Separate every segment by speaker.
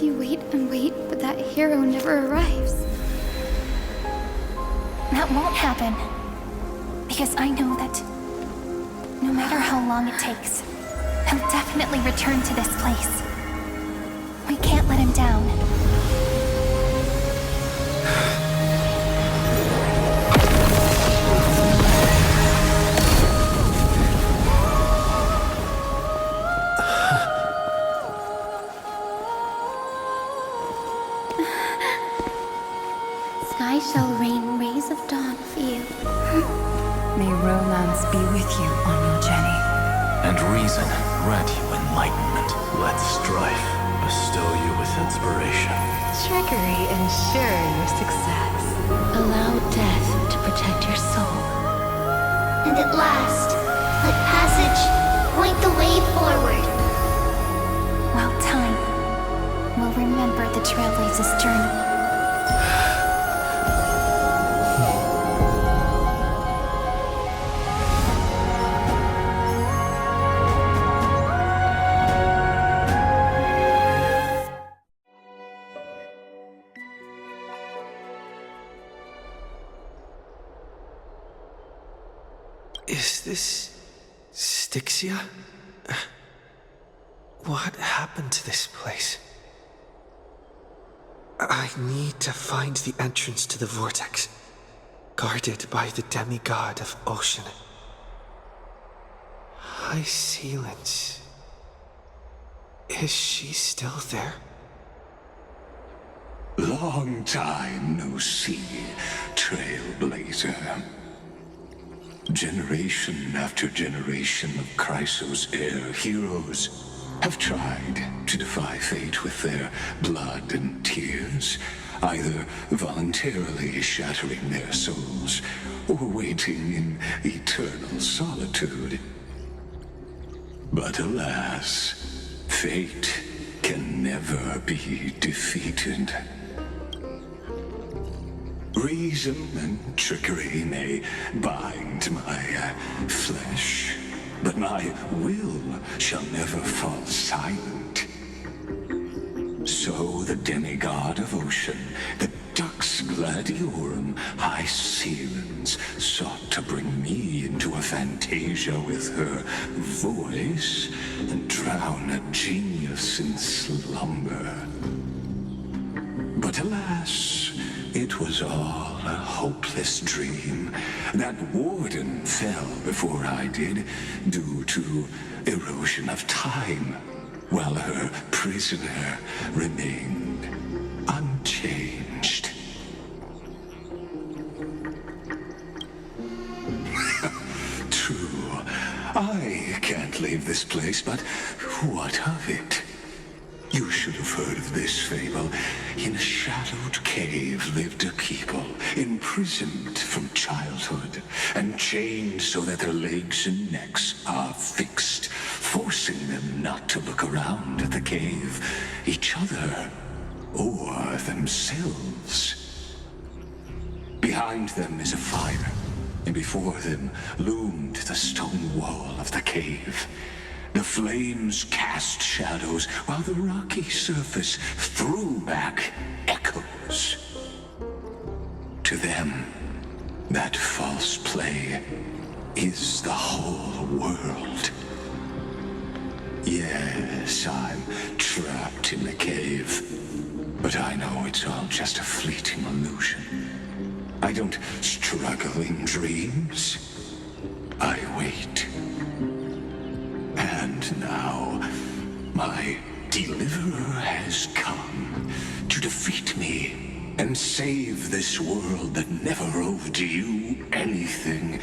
Speaker 1: if you wait and wait, but that hero never arrives?
Speaker 2: That won't happen. Because I know that no matter how long it takes, he'll definitely return to this place. We can't let him down.
Speaker 1: Sky shall rain rays of dawn for you.
Speaker 3: May romance be with you on your journey.
Speaker 4: And reason grant you enlightenment. Let strife bestow you with inspiration.
Speaker 3: Trickery ensure your success.
Speaker 1: Allow death to protect your soul.
Speaker 5: And at last, let passage point the way forward.
Speaker 2: While time will remember the Trailblaze's journey.
Speaker 6: Is this Styxia? What happened to this place? I need to find the entrance to the vortex, guarded by the demigod of ocean. High Sealance. Is she still there?
Speaker 7: Long time no see, Trailblazer. Generation after generation of Chrysos heir heroes have tried to defy fate with their blood and tears, either voluntarily shattering their souls or waiting in eternal solitude. But alas, fate can never be defeated. Reason and trickery may bind my flesh, but my will shall never fall silent. So the demigod of ocean, the Dux Gladiorum, High Sealance, sought to bring me into a fantasia with her voice and drown a genius in slumber. But alas, it was all a hopeless dream. That warden fell before I did, due to erosion of time, while her prisoner remained unchanged. True, I can't leave this place, but what of it? You should have heard of this fable. In a shadowed cave lived a people, imprisoned from childhood, and chained so that their legs and necks are fixed, forcing them not to look around at the cave, each other, or themselves. Behind them is a fire, and before them loomed the stone wall of the cave. The flames cast shadows, while the rocky surface threw back echoes. To them, that false play is the whole world. Yes, I'm trapped in the cave, but I know it's all just a fleeting illusion. I don't struggle in dreams. I wait. And now, my deliverer has come to defeat me and save this world that never owed you anything.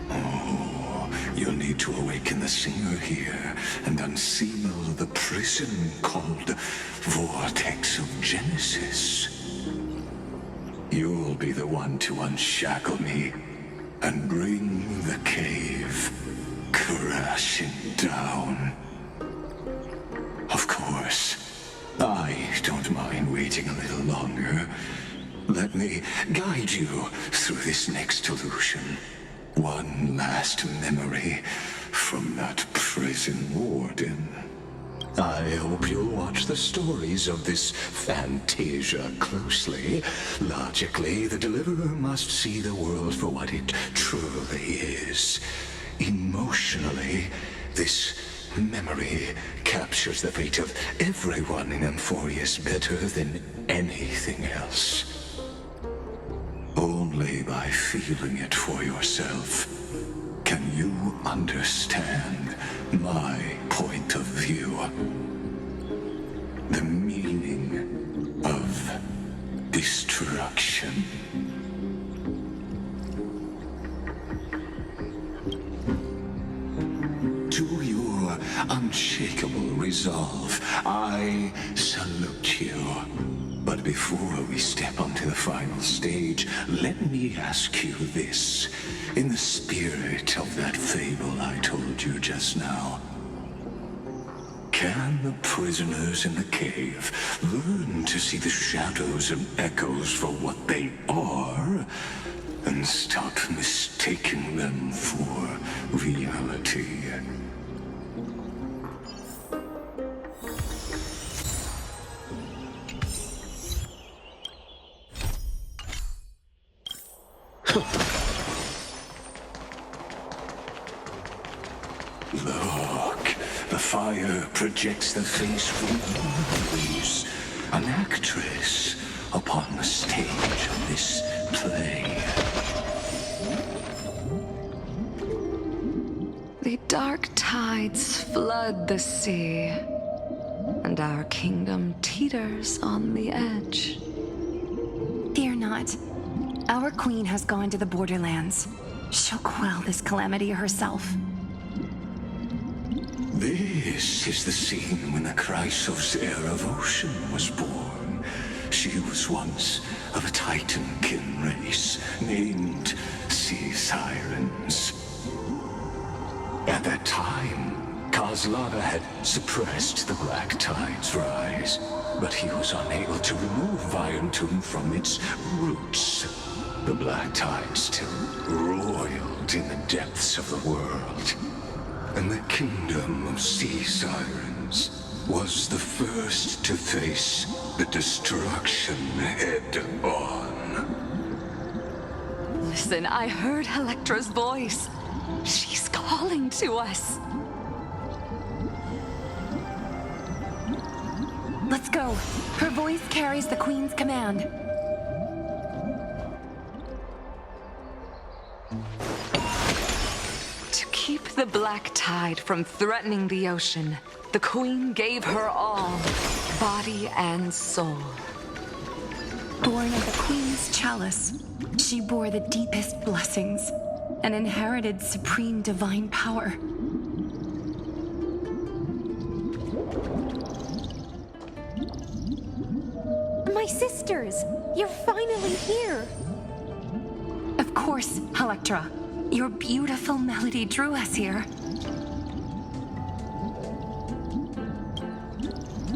Speaker 7: Oh, you'll need to awaken the singer here and unseal the prison called Vortex of Genesis. You'll be the one to unshackle me and bring the cave crashing down. Of course, I don't mind waiting a little longer. Let me guide you through this next illusion. One last memory from that prison warden. I hope you'll watch the stories of this Fantasia closely. Logically, the Deliverer must see the world for what it truly is. Emotionally, this memory captures the fate of everyone in Emphorius better than anything else. Only by feeling it for yourself can you understand my point of view. The meaning of destruction. To your unshakable resolve, I salute you. But before we step onto the final stage, let me ask you this. In the spirit of that fable I told you just now, can the prisoners in the cave learn to see the shadows and echoes for what they are, and stop mistaking them for reality? Look, the fire projects the face from Louise, an actress upon the stage of this play.
Speaker 3: The dark tides flood the sea, and our kingdom teeters on the edge.
Speaker 2: Fear not. Our queen has gone to the borderlands. She'll quell this calamity herself.
Speaker 7: This is the scene when the Chrysos heir of Ocean was born. She was once of a Titankin race named Sea Sirens. At that time, Kozlana had suppressed the Black Tide's rise, but he was unable to remove Virentum from its roots. The Black Tide still roiled in the depths of the world, and the kingdom of Sea Sirens was the first to face the destruction head-on.
Speaker 3: Listen, I heard Electra's voice. She's calling to us.
Speaker 2: Let's go. Her voice carries the queen's command.
Speaker 3: To keep the Black Tide from threatening the ocean, the queen gave her all, body and soul.
Speaker 2: Born of the queen's chalice, she bore the deepest blessings and inherited supreme divine power.
Speaker 8: My sisters! You're finally here!
Speaker 2: Of course, Electra. Your beautiful melody drew us here.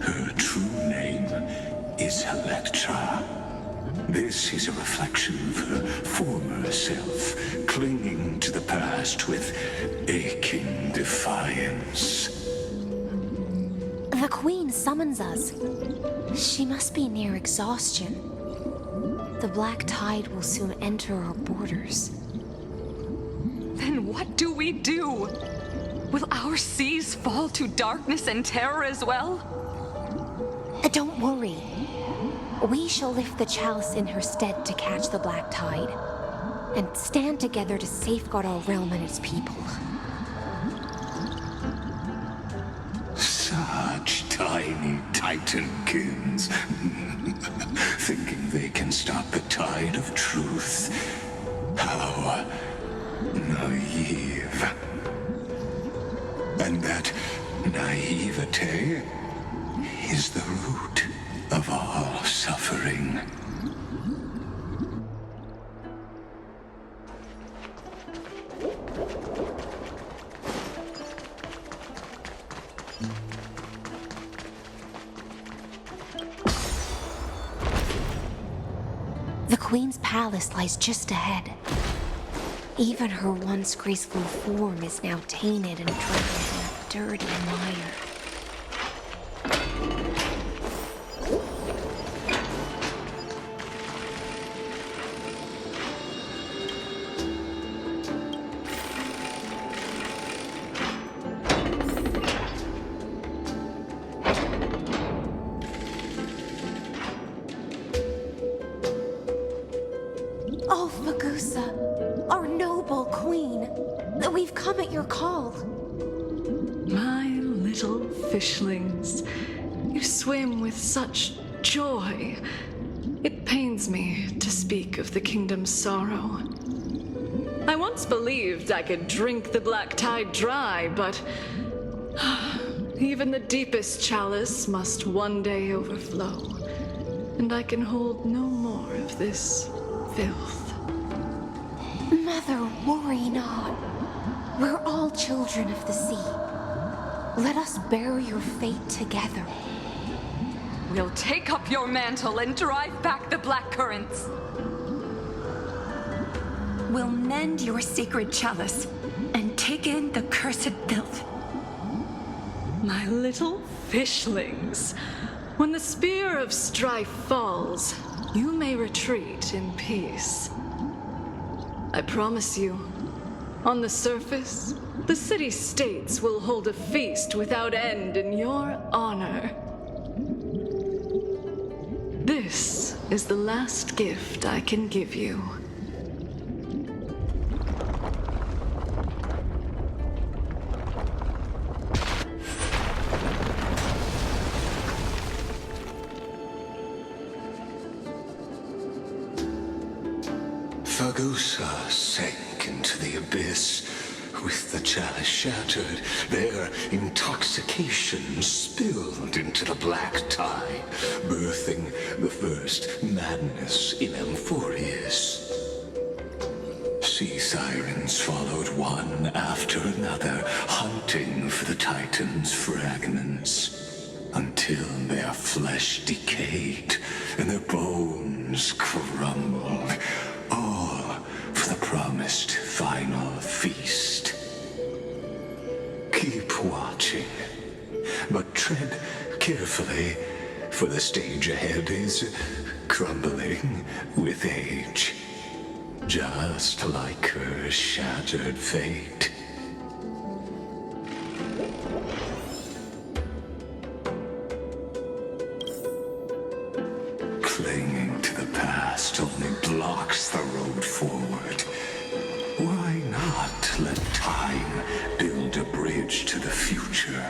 Speaker 7: Her true name is Electra. This is a reflection of her former self, clinging to the past with aching defiance.
Speaker 8: The Queen summons us. She must be near exhaustion. The Black Tide will soon enter our borders.
Speaker 3: Then what do we do? Will our seas fall to darkness and terror as well?
Speaker 8: Don't worry. We shall lift the chalice in her stead to catch the Black Tide, and stand together to safeguard our realm and its people.
Speaker 7: Such tiny Titankins, thinking they can stop the tide of truth. How naive. And that naivete is the root of all suffering.
Speaker 8: The Queen's palace lies just ahead. Even her once graceful form is now tainted and drowned in a dirty mire. Oh, Fagusa, our noble queen, we've come at your call.
Speaker 3: My little fishlings, you swim with such joy. It pains me to speak of the kingdom's sorrow. I once believed I could drink the black tide dry, but even the deepest chalice must one day overflow, and I can hold no more of this filth.
Speaker 8: Mother, worry not. We're all children of the sea. Let us bear your fate together.
Speaker 3: We'll take up your mantle and drive back the black currents.
Speaker 9: We'll mend your sacred chalice and take in the cursed filth.
Speaker 3: My little fishlings, when the spear of strife falls, you may retreat in peace. I promise you, on the surface, the city-states will hold a feast without end in your honor. This is the last gift I can give you.
Speaker 7: Fagusa sank into the abyss. With the chalice shattered, their intoxication spilled into the black tide, birthing the first madness in Amphorius. Sea sirens followed one after another, hunting for the Titan's fragments, until their flesh decayed and their bones crumbled, all for the promised final feast. Keep watching, but tread carefully, for the stage ahead is crumbling with age, just like her shattered fate. Clinging to the past only blocks the road forward. Why not let time build a bridge to the future?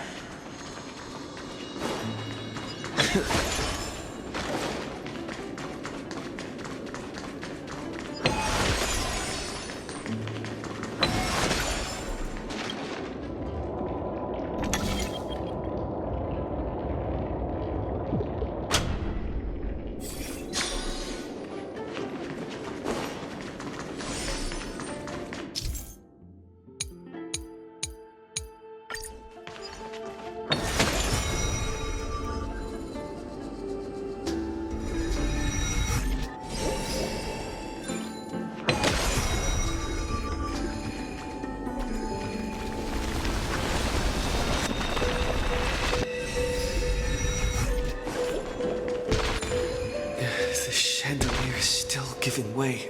Speaker 6: Giving way.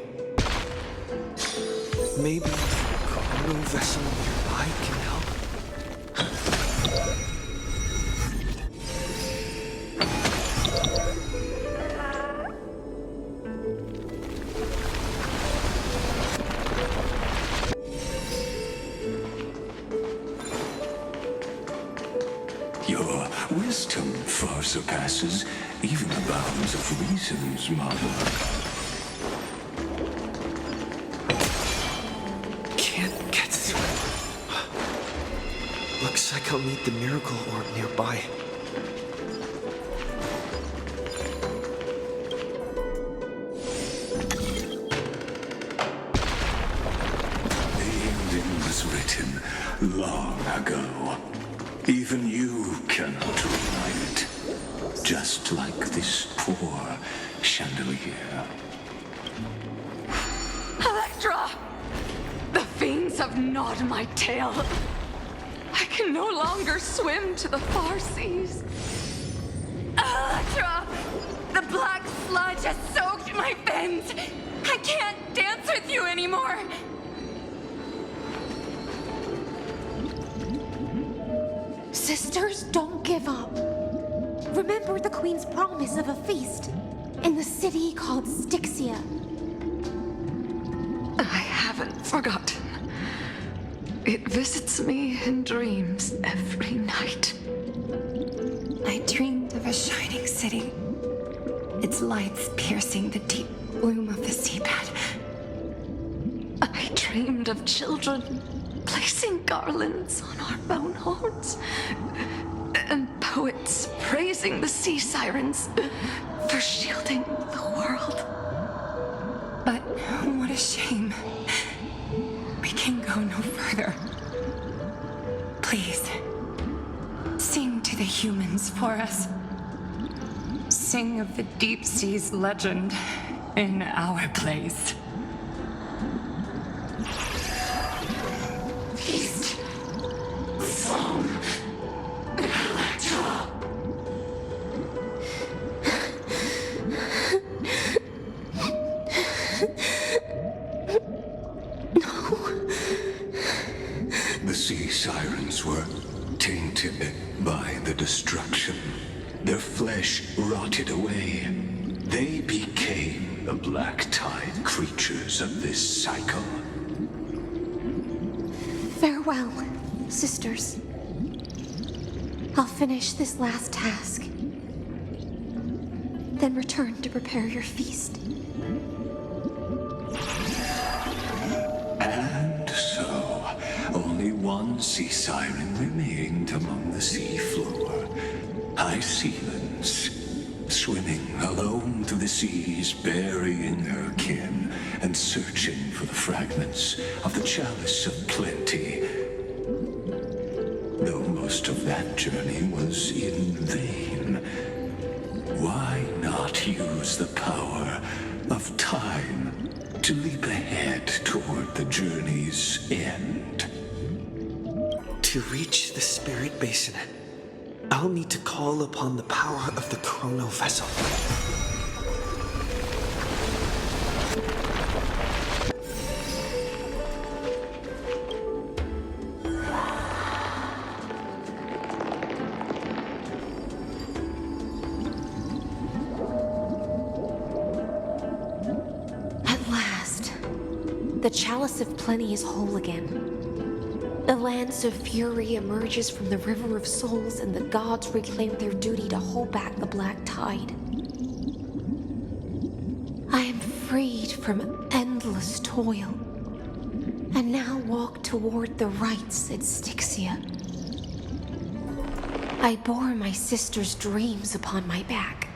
Speaker 6: Maybe the chrono vessel nearby can help.
Speaker 7: Your wisdom far surpasses even the bounds of reason's mother.
Speaker 6: Looks like I'll need the miracle orb nearby.
Speaker 7: The ending was written long ago. Even you cannot rewrite it. Just like this poor chandelier.
Speaker 3: Electra! The fiends have gnawed my tail. I can no longer swim to the far seas. Electra! The black sludge has soaked my fins! I can't dance with you anymore!
Speaker 8: Sisters, don't give up. Remember the Queen's promise of a feast in the city called Styxia.
Speaker 3: forgotten. It visits me in dreams every night.
Speaker 9: I dreamed of a shining city, its lights piercing the deep gloom of the seabed.
Speaker 3: I dreamed of children placing garlands on our bone horns, and poets praising the sea sirens for shielding the world.
Speaker 9: But what a shame. We can go no further. Please, sing to the humans for us. Sing of the deep sea's legend in our place.
Speaker 7: Feast from Nectar. The sea sirens were tainted by the destruction. Their flesh rotted away. They became the black tide creatures of this cycle.
Speaker 8: Farewell, sisters. I'll finish this last task, then return to prepare your feast.
Speaker 7: And so, only one sea siren remained among the sea floor. High sealens, swimming alone through the seas, burying her kin and searching for the fragments of the chalice of plenty. Though most of that journey was in vain, why not use the power of time to leap ahead toward the journey's end?
Speaker 6: To reach the spirit basin, I'll need to call upon the power of the chrono vessel.
Speaker 8: At last, the chalice of plenty is whole again. The lance of fury emerges from the river of souls, and the gods reclaim their duty to hold back the black tide. I am freed from endless toil, and now walk toward the rites at Styxia. I bore my sister's dreams upon my back,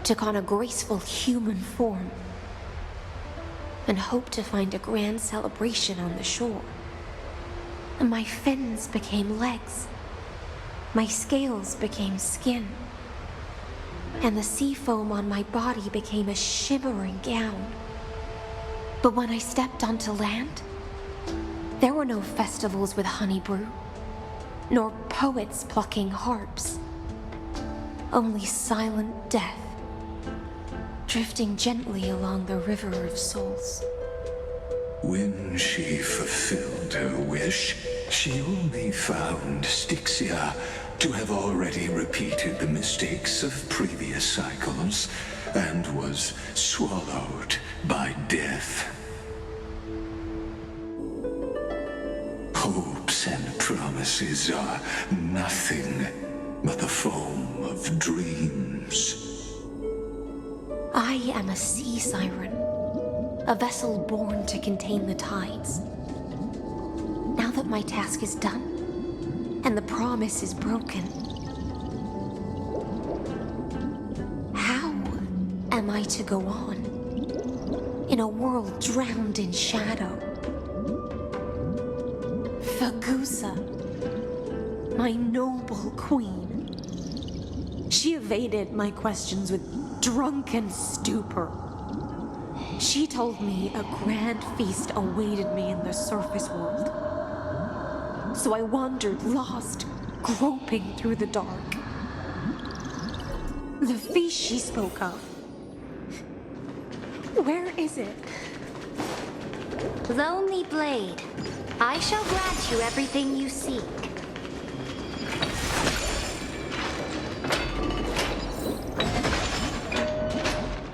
Speaker 8: took on a graceful human form, and hoped to find a grand celebration on the shore. My fins became legs, my scales became skin, and the sea foam on my body became a shimmering gown. But when I stepped onto land, there were no festivals with honey brew, nor poets plucking harps, only silent death, drifting gently along the river of souls.
Speaker 7: When she fulfilled her wish, she only found Styxia to have already repeated the mistakes of previous cycles and was swallowed by death. Hopes and promises are nothing but the foam of dreams.
Speaker 8: I am a sea siren, a vessel born to contain the tides. Now that my task is done, and the promise is broken, how am I to go on in a world drowned in shadow? Fagusa, my noble queen. She evaded my questions with drunken stupor. She told me a grand feast awaited me in the surface world. So I wandered lost, groping through the dark. The feast she spoke of. Where is it?
Speaker 5: Lonely Blade, I shall grant you everything you seek.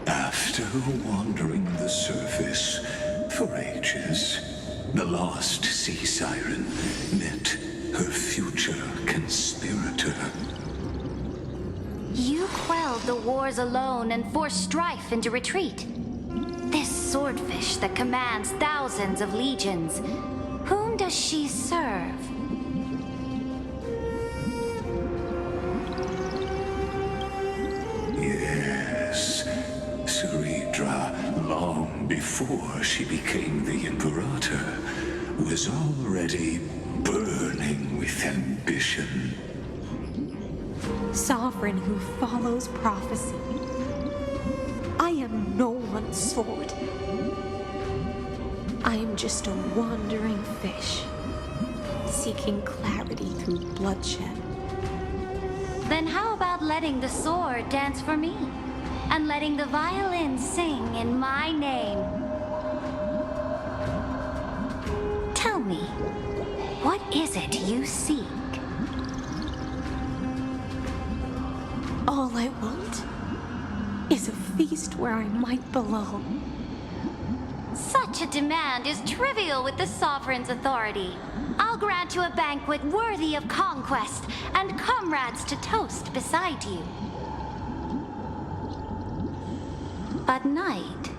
Speaker 7: After wandering the surface, For ages, the lost sea siren met her future conspirator.
Speaker 5: You quelled the wars alone and forced strife into retreat. This swordfish that commands thousands of legions, whom does she serve?
Speaker 7: Yes, Ceridra, long before she became the Imperator, was already burning with ambition.
Speaker 8: Sovereign who follows prophecy. I am no one's sword. I am just a wandering fish, seeking clarity through bloodshed.
Speaker 5: Then how about letting the sword dance for me? And letting the violin sing in my name? Tell me, what is it you seek?
Speaker 8: All I want is a feast where I might belong.
Speaker 5: Such a demand is trivial with the Sovereign's authority. I'll grant you a banquet worthy of conquest and comrades to toast beside you. But Knight,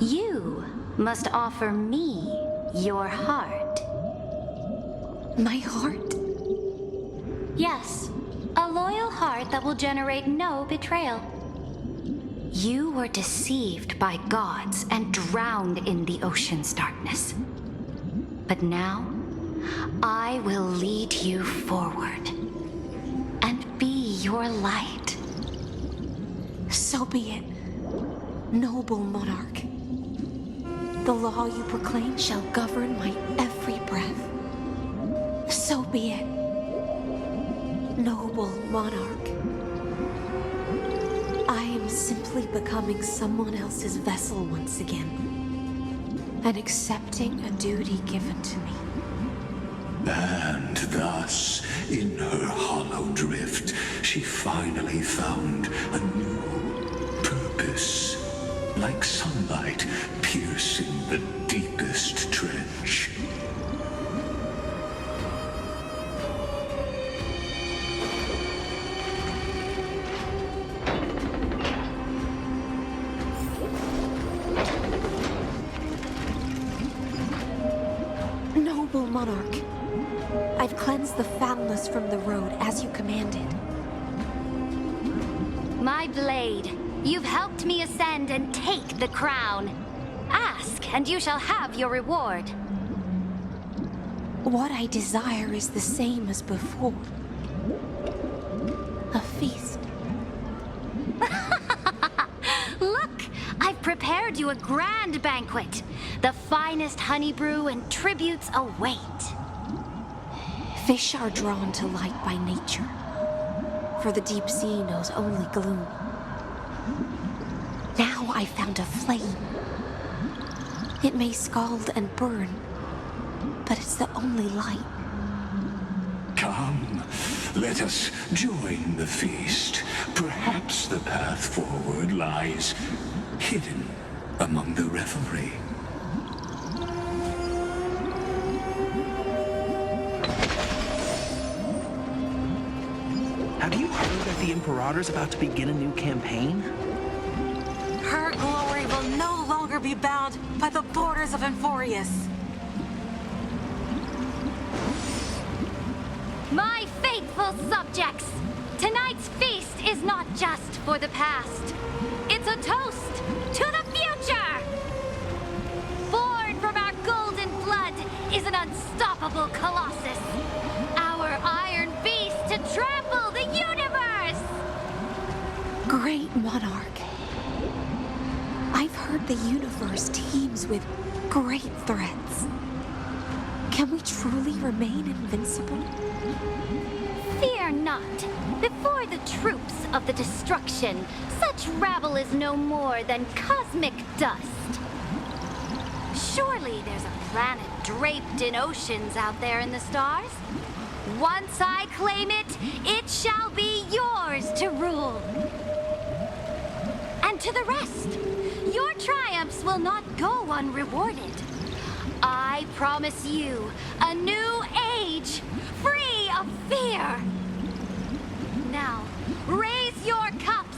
Speaker 5: you must offer me your heart.
Speaker 8: My heart?
Speaker 5: Yes, a loyal heart that will generate no betrayal. You were deceived by gods and drowned in the ocean's darkness. But now, I will lead you forward and be your light.
Speaker 8: So be it, noble monarch. The law you proclaim shall govern my every breath. So be it, noble monarch. I am simply becoming someone else's vessel once again, and accepting a duty given to me.
Speaker 7: And thus, in her hollow drift, she finally found a new purpose, like sunlight piercing the deepest trench.
Speaker 8: Noble monarch, I've cleansed the foulness from the road as you commanded.
Speaker 5: My blade, you've helped me ascend and take the crown. Ask, and you shall have your reward.
Speaker 8: What I desire is the same as before. A feast.
Speaker 5: Look, I've prepared you a grand banquet. The finest honey brew and tributes await.
Speaker 8: Fish are drawn to light by nature, for the deep sea knows only gloom. Now I found a flame. It may scald and burn, but it's the only light.
Speaker 7: Come, let us join the feast. Perhaps the path forward lies hidden among the revelry.
Speaker 6: Have you heard that the Imperator's about to begin a new campaign?
Speaker 10: Her glory will no longer be bound by the borders of Emphorius.
Speaker 5: My faithful subjects, tonight's feast is not just for the past. It's a toast to the future! Born from our golden blood is an unstoppable colossus. Our iron beast to trample the universe!
Speaker 8: Great monarch. I've heard the universe teems with great threats. Can we truly remain invincible?
Speaker 5: Fear not. Before the troops of the destruction, such rabble is no more than cosmic dust. Surely there's a planet draped in oceans out there in the stars. Once I claim it, it shall be yours to rule. And to the rest, your triumphs will not go unrewarded. I promise you a new age, free of fear. Now, raise your cups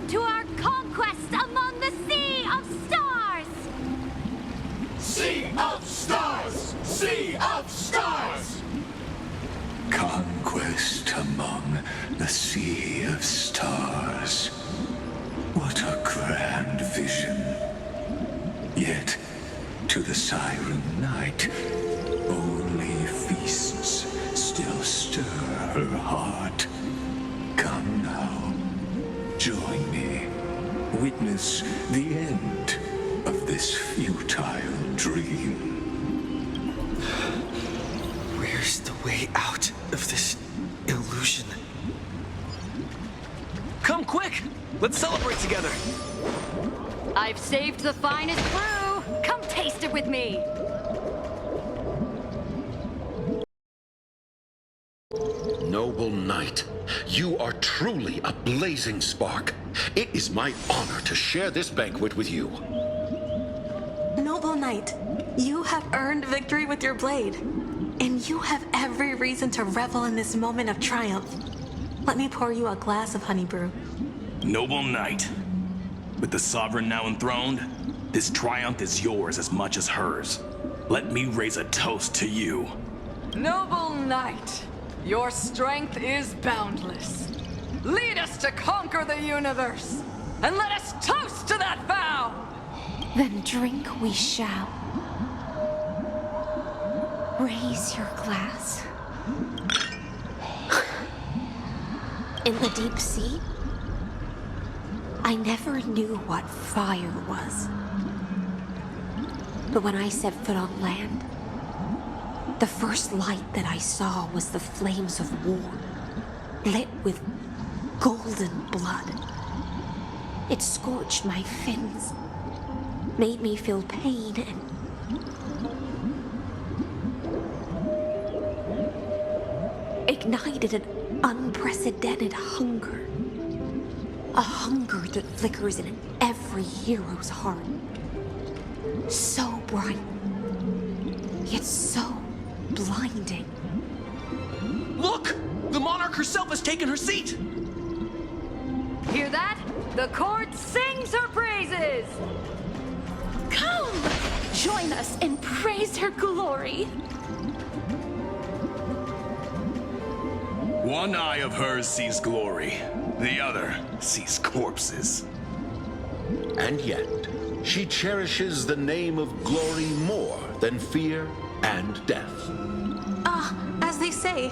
Speaker 5: to our conquest among the Sea of Stars!
Speaker 7: Sea of Stars! Sea of Stars! Conquest among the Sea of Stars. What a grand vision. Yet, to the Siren Knight, only feasts still stir her heart. Come now, join me. Witness the end of this futile dream.
Speaker 6: Where's the way out of this illusion?
Speaker 11: Come quick! Let's celebrate together!
Speaker 5: I've saved the finest brew! Come taste it with me!
Speaker 12: Noble knight, you are truly a blazing spark. It is my honor to share this banquet with you.
Speaker 10: Noble Knight, you have earned victory with your blade. And you have every reason to revel in this moment of triumph. Let me pour you a glass of honey brew.
Speaker 13: Noble knight, with the sovereign now enthroned, this triumph is yours as much as hers. Let me raise a toast to you.
Speaker 3: Noble knight, your strength is boundless. Lead us to conquer the universe, and let us toast to that vow!
Speaker 8: Then drink we shall. Raise your glass. In the deep sea, I never knew what fire was. But when I set foot on land, the first light that I saw was the flames of war, lit with golden blood. It scorched my fins, made me feel pain and ignited an unprecedented hunger. A hunger that flickers in every hero's heart. So bright, yet so blinding.
Speaker 11: Look! The monarch herself has taken her seat!
Speaker 3: Hear that? The court sings her praises!
Speaker 2: Come! Join us and praise her glory!
Speaker 13: One eye of hers sees glory, the other sees corpses.
Speaker 12: And yet, she cherishes the name of glory more than fear and death.
Speaker 10: As they say,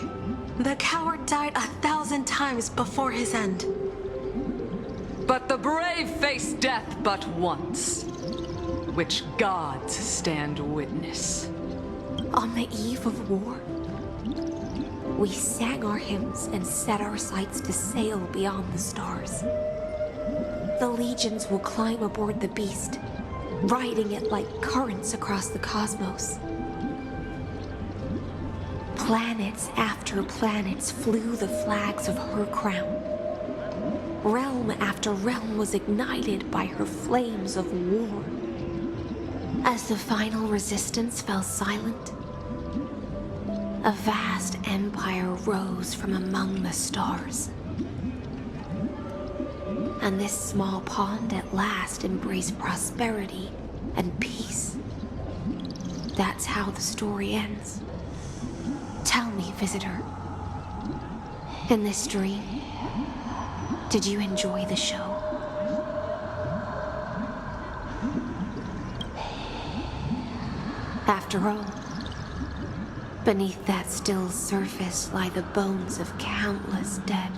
Speaker 10: the coward died 1,000 times before his end.
Speaker 3: But the brave face death but once, which gods stand witness.
Speaker 8: On the eve of war, we sang our hymns and set our sights to sail beyond the stars. The legions will climb aboard the beast, riding it like currents across the cosmos. Planets after planets flew the flags of her crown. Realm after realm was ignited by her flames of war. As the final resistance fell silent, a vast empire rose from among the stars. And this small pond at last embraced prosperity and peace. That's how the story ends. Tell me, visitor, in this dream, did you enjoy the show? After all, beneath that still surface lie the bones of countless dead.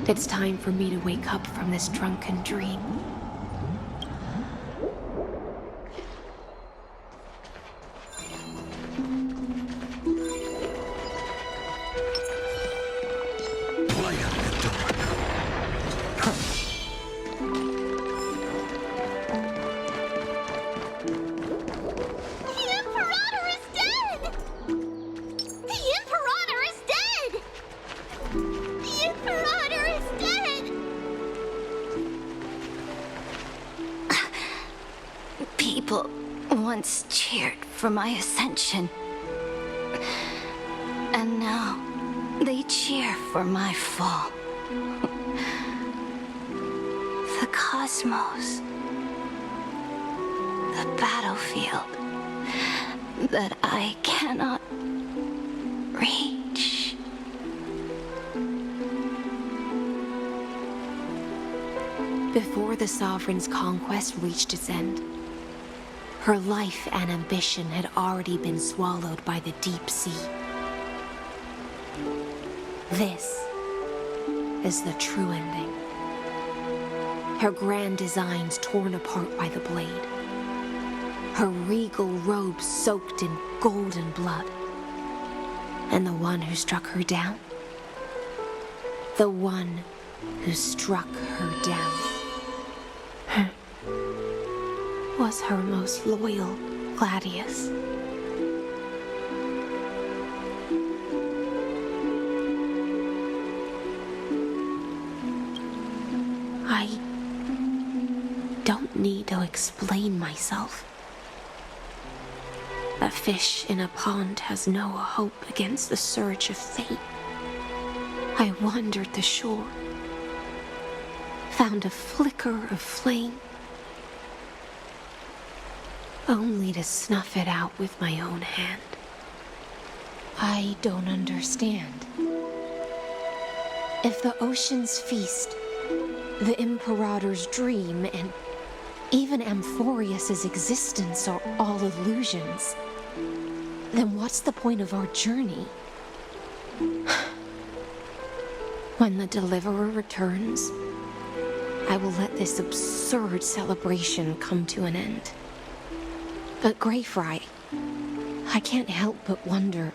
Speaker 8: It's time for me to wake up from this drunken dream.
Speaker 5: once cheered for my ascension. And now they cheer for my fall. The cosmos. The battlefield that I cannot reach.
Speaker 8: Before the Sovereign's conquest reached its end, her life and ambition had already been swallowed by the deep sea. This is the true ending. Her grand designs torn apart by the blade. Her regal robe soaked in golden blood. And the one who struck her down? The one who struck her down was her most loyal Gladius. I don't need to explain myself. A fish in a pond has no hope against the surge of fate. I wandered the shore, found a flicker of flame, only to snuff it out with my own hand. I don't understand. If the ocean's feast, the Imperator's dream, and even Amphorius's existence are all illusions, then what's the point of our journey? When the Deliverer returns, I will let this absurd celebration come to an end. But Greyfry, I can't help but wonder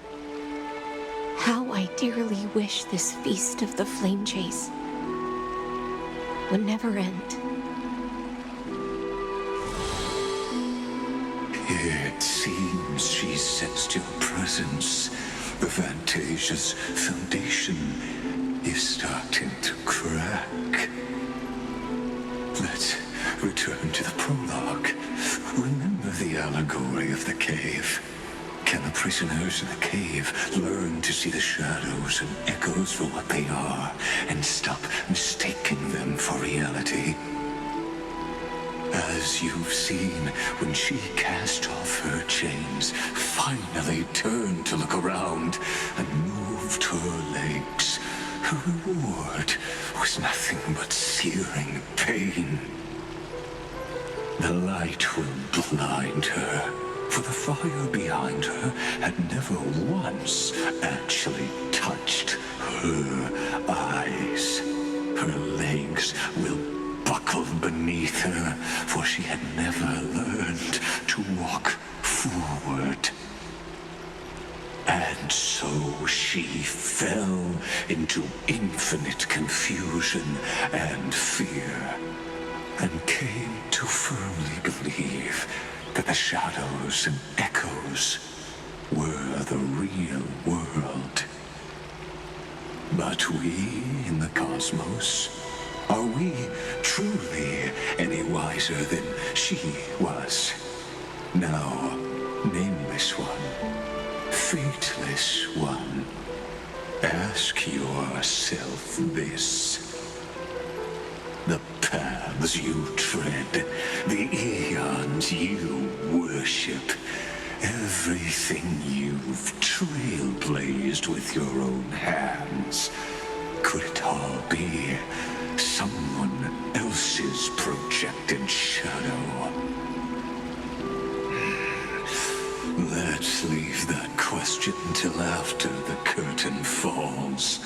Speaker 8: how I dearly wish this feast of the Flame Chase would never end.
Speaker 7: It seems she sensed your presence. The Fantasia's foundation is starting to crack. Let's return to the prologue. Remember the allegory of the cave? Can the prisoners in the cave learn to see the shadows and echoes for what they are and stop mistaking them for reality? As you've seen, when she cast off her chains, finally turned to look around, and moved her legs, her reward was nothing but searing pain. The light will blind her, for the fire behind her had never once actually touched her eyes. Her legs will buckle beneath her, for she had never learned to walk forward. And so she fell into infinite confusion and fear, and came to firmly believe that the shadows and echoes were the real world. But we in the cosmos, are we truly any wiser than she was? Now, nameless one, fateless one, ask yourself this. The paths you tread, the eons you worship, everything you've trailblazed with your own hands, could it all be someone else's projected shadow? Let's leave that question till after the curtain falls.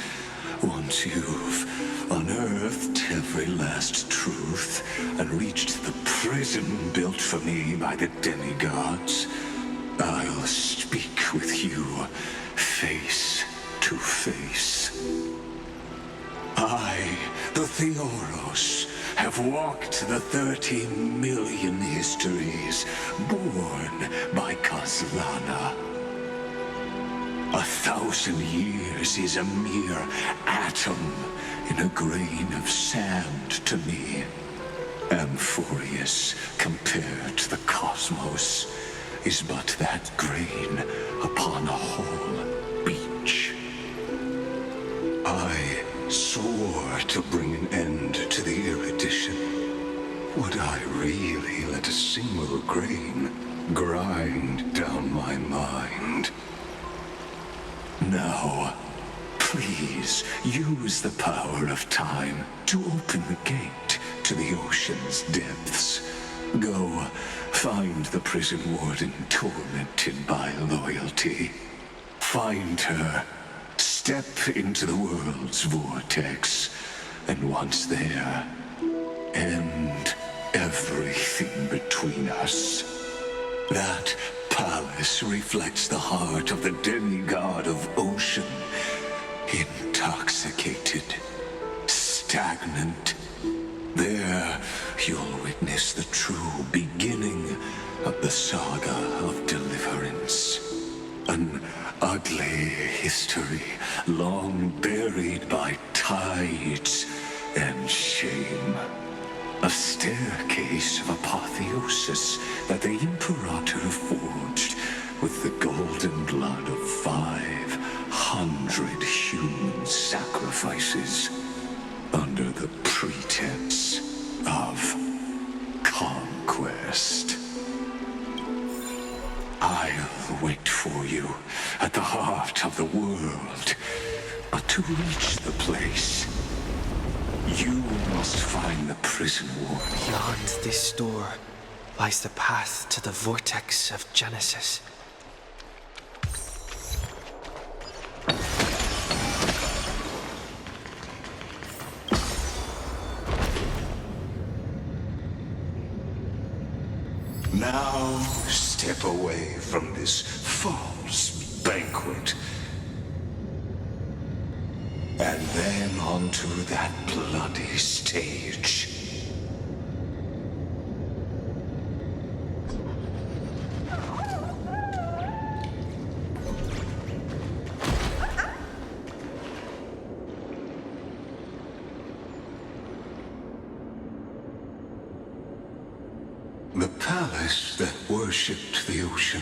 Speaker 7: Once you've unearthed every last truth and reached the prison built for me by the demigods, I'll speak with you face to face. I, the Theoros, have walked the 30 million histories born by Kozlana. 1,000 years is a mere atom in a grain of sand to me. Amphorius compared to the cosmos is but that grain upon a whole beach. I swore to bring an end to the erudition. Would I really let a single grain grind down my mind? Now, please use the power of time to open the gate to the ocean's depths. Go, find the prison warden tormented by loyalty. Find her, step into the world's vortex, and once there, end everything between us. That palace reflects the heart of the demigod of ocean, intoxicated, stagnant. There, you'll witness the true beginning of the saga of deliverance. An ugly history, long buried by tides and shame. A staircase of apotheosis that the Imperator forged with the golden blood of 500 human sacrifices under the pretense of conquest. I'll wait for you at the heart of the world, but to reach the place, you must find the prison ward.
Speaker 6: Beyond this door lies the path to the vortex of Genesis.
Speaker 7: Now step away from this false banquet. And then onto that bloody stage. The palace that worshipped the ocean,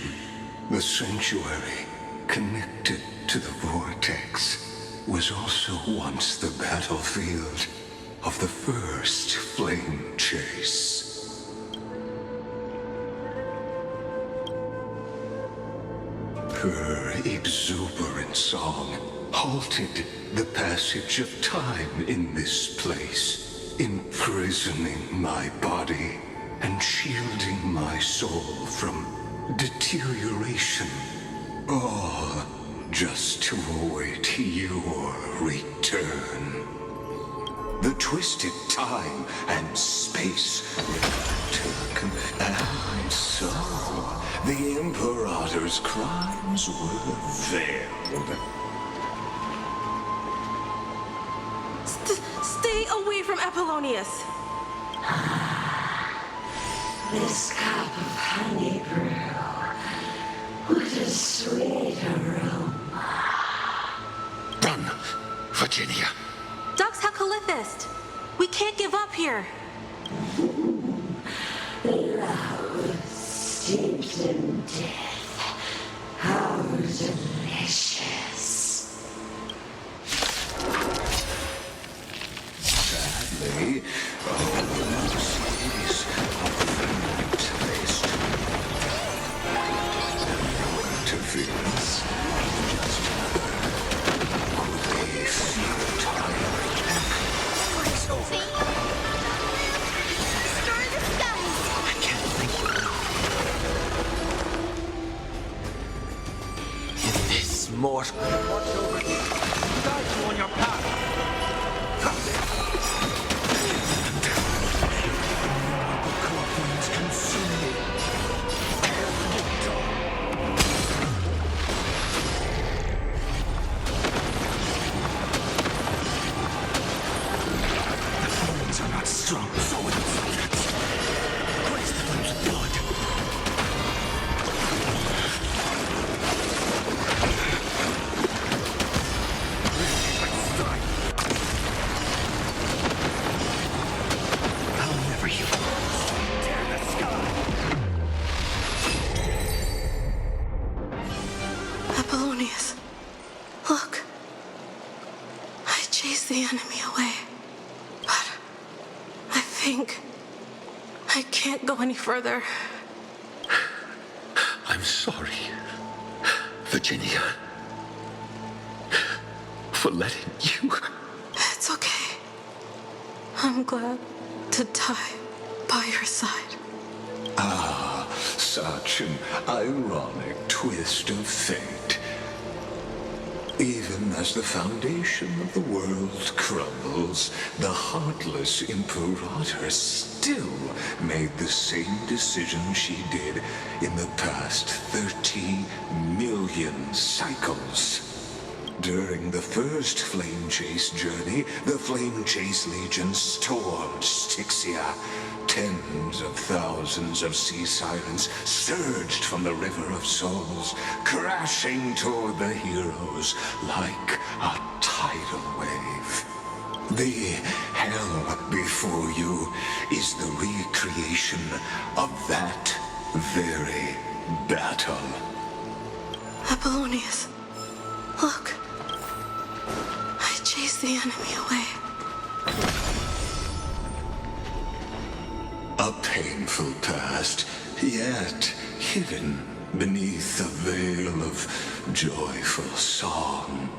Speaker 7: the sanctuary connected to the vortex, was also once the battlefield of the first flame chase. Her exuberant song halted the passage of time in this place, imprisoning my body and shielding my soul from deterioration. All just to await your return. The twisted time and space took, and so the Imperator's crimes were veiled.
Speaker 10: Stay away from Apollonius!
Speaker 14: This cup of honey brew, what a sweet aroma.
Speaker 12: Done, Virginia.
Speaker 10: Dux Hakalithist! We can't give up here!
Speaker 14: Love steeped in death. How delicious.
Speaker 7: Sadly, all mercies of taste. Interference. Just could be futile. I can't think.
Speaker 6: In this mortal.
Speaker 11: Watch over you. Guide you on your path.
Speaker 13: Strong, so it is. Grace the flames of blood.
Speaker 10: the enemy away. But I think I can't go any further.
Speaker 12: I'm sorry, Virginia, for letting you.
Speaker 10: It's okay. I'm glad to die by your side.
Speaker 7: Ah, such an ironic twist of fate. Even as the foundation of the world crumbles, the heartless Imperator still made the same decision she did in the past 30 million cycles. During the first Flame Chase journey, the Flame Chase Legion stormed Styxia. Tens of thousands of sea sirens surged from the River of Souls, crashing toward the heroes like a tidal wave. The hell before you is the recreation of that very battle.
Speaker 10: Apollonius, look. I chased the enemy away.
Speaker 7: A painful past, yet hidden beneath a veil of joyful song.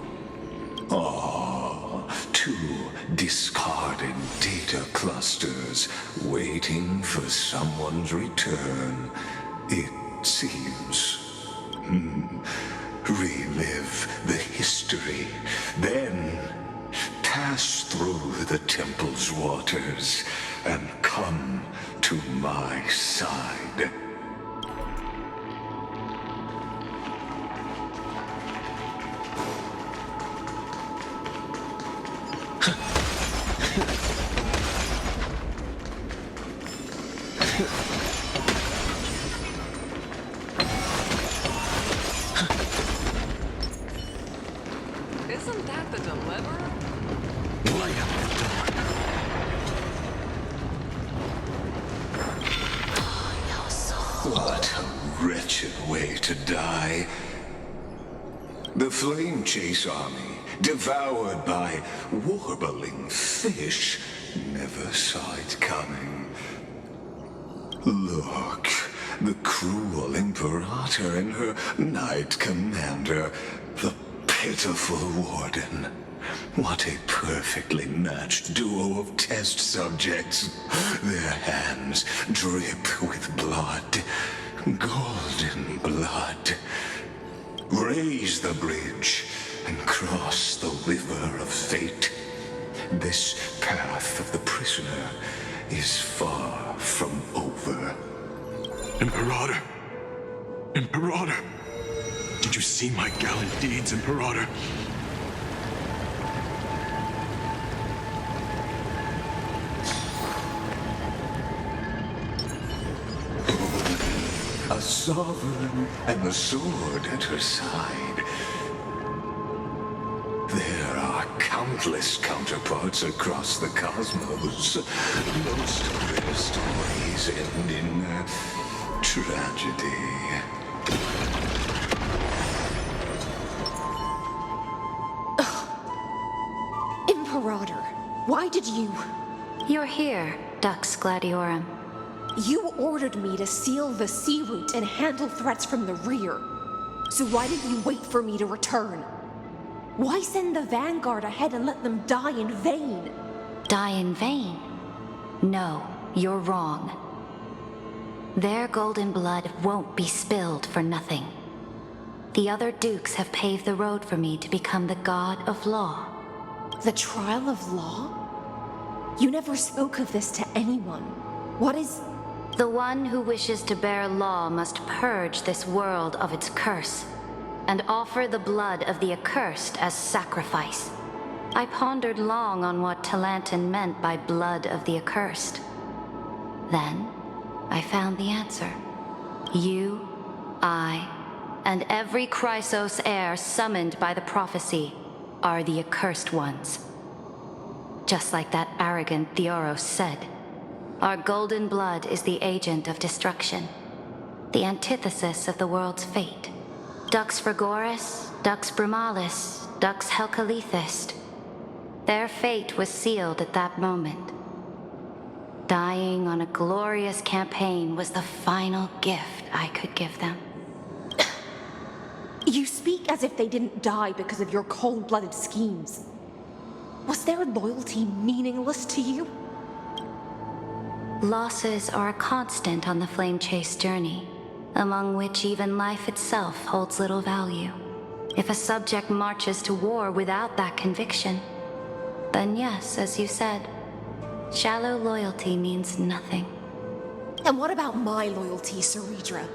Speaker 7: Ah, two discarded data clusters waiting for someone's return, it seems. Relive the history, then pass through the temple's waters and come to my side.
Speaker 15: Isn't that the Deliverer?
Speaker 7: Light up the dawn. What a wretched way to die. The Flame Chase army, devoured by warbling fish, never saw it coming. Look, the cruel Imperator and her Knight Commander, the pitiful Warden. What a perfectly matched duo of test subjects. Their hands drip with blood, golden blood. Raise the bridge and cross the river of fate. This path of the prisoner is far from over.
Speaker 13: Imperator! Imperator! Did you see my gallant deeds, Imperator?
Speaker 7: A sovereign and the sword at her side. There are countless counterparts across the cosmos. Most of their stories end in tragedy.
Speaker 8: Imperator, why did you...
Speaker 5: You're here, Dux Gladiorum.
Speaker 8: You ordered me to seal the sea route and handle threats from the rear. So why didn't you wait for me to return? Why send the Vanguard ahead and let them die in vain?
Speaker 5: Die in vain? No, you're wrong. Their golden blood won't be spilled for nothing. The other dukes have paved the road for me to become the god of law.
Speaker 8: The trial of law? You never spoke of this to anyone. What is...
Speaker 5: The one who wishes to bear law must purge this world of its curse, and offer the blood of the accursed as sacrifice. I pondered long on what Talantin meant by blood of the accursed. Then, I found the answer. You, I, and every Chrysos heir summoned by the prophecy are the accursed ones. Just like that arrogant Theoros said, our golden blood is the agent of destruction, the antithesis of the world's fate. Dux Frigoris, Dux Brumalis, Dux Helcalethist. Their fate was sealed at that moment. Dying on a glorious campaign was the final gift I could give them.
Speaker 8: You speak as if they didn't die because of your cold-blooded schemes. Was their loyalty meaningless to you?
Speaker 5: Losses are a constant on the Flame Chase journey, among which even life itself holds little value. If a subject marches to war without that conviction, then yes, as you said, shallow loyalty means nothing.
Speaker 8: And what about my loyalty, Ceredra?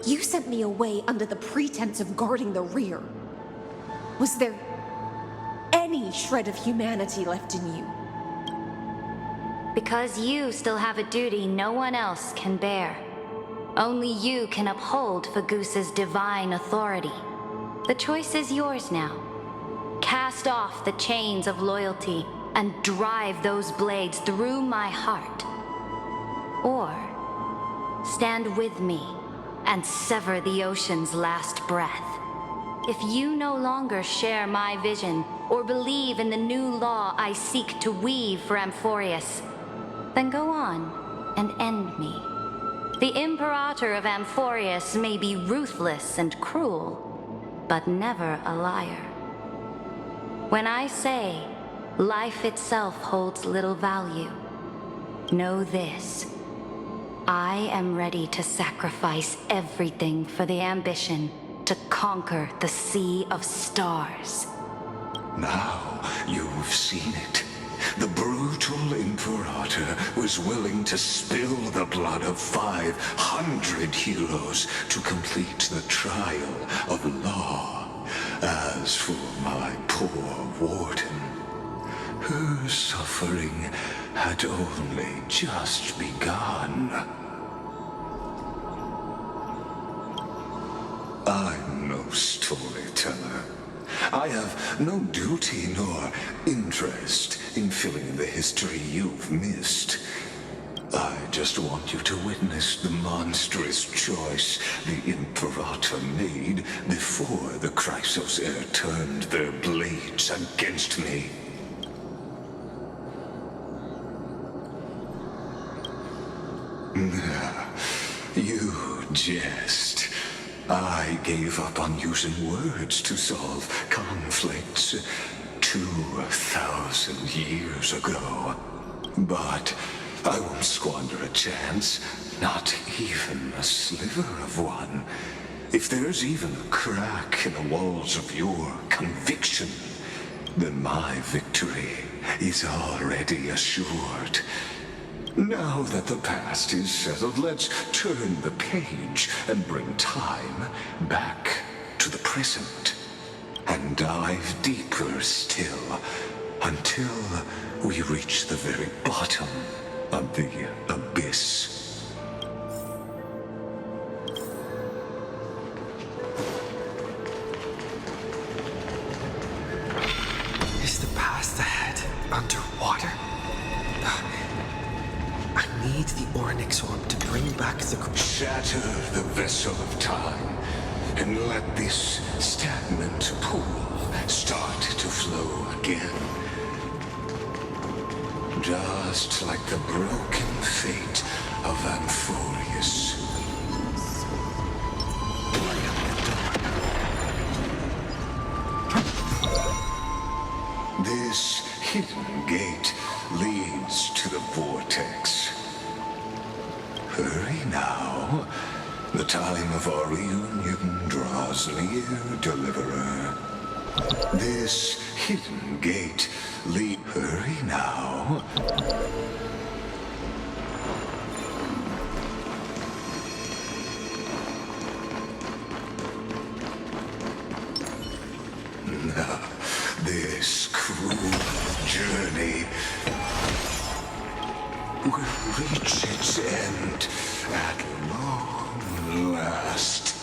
Speaker 8: You sent me away under the pretense of guarding the rear. Was there any shred of humanity left in you?
Speaker 5: Because you still have a duty no one else can bear. Only you can uphold Fagusa's divine authority. The choice is yours now. Cast off the chains of loyalty and drive those blades through my heart. Or stand with me and sever the ocean's last breath. If you no longer share my vision or believe in the new law I seek to weave for Amphorius, then go on and end me. The Imperator of Amphorius may be ruthless and cruel, but never a liar. When I say life itself holds little value, know this. I am ready to sacrifice everything for the ambition to conquer the Sea of Stars.
Speaker 7: Now you've seen it. The brutal Imperator was willing to spill the blood of 500 heroes to complete the trial of law. As for my poor warden, her suffering had only just begun. I'm no storyteller. I have no duty nor interest in filling in the history you've missed. I just want you to witness the monstrous choice the Imperator made before the Chrysos Heir turned their blades against me. You jest. I gave up on using words to solve conflicts 2,000 years ago. But I won't squander a chance, not even a sliver of one. If there's even a crack in the walls of your conviction, then my victory is already assured. Now that the past is settled, let's turn the page and bring time back to the present. And dive deeper still, until we reach the very bottom of the abyss.
Speaker 6: Is the past ahead underwater? I need the Ornyx orb to bring back the...
Speaker 7: Shatter the vessel of time, and let this stagnant pool start to flow again. Just like the broken fate of Amphorius. This hidden gate leads to the vortex. Hurry now. The time of our reunion draws near, Deliverer. This hidden gate leads... Hurry now. This cruel journey will reach its end at long last.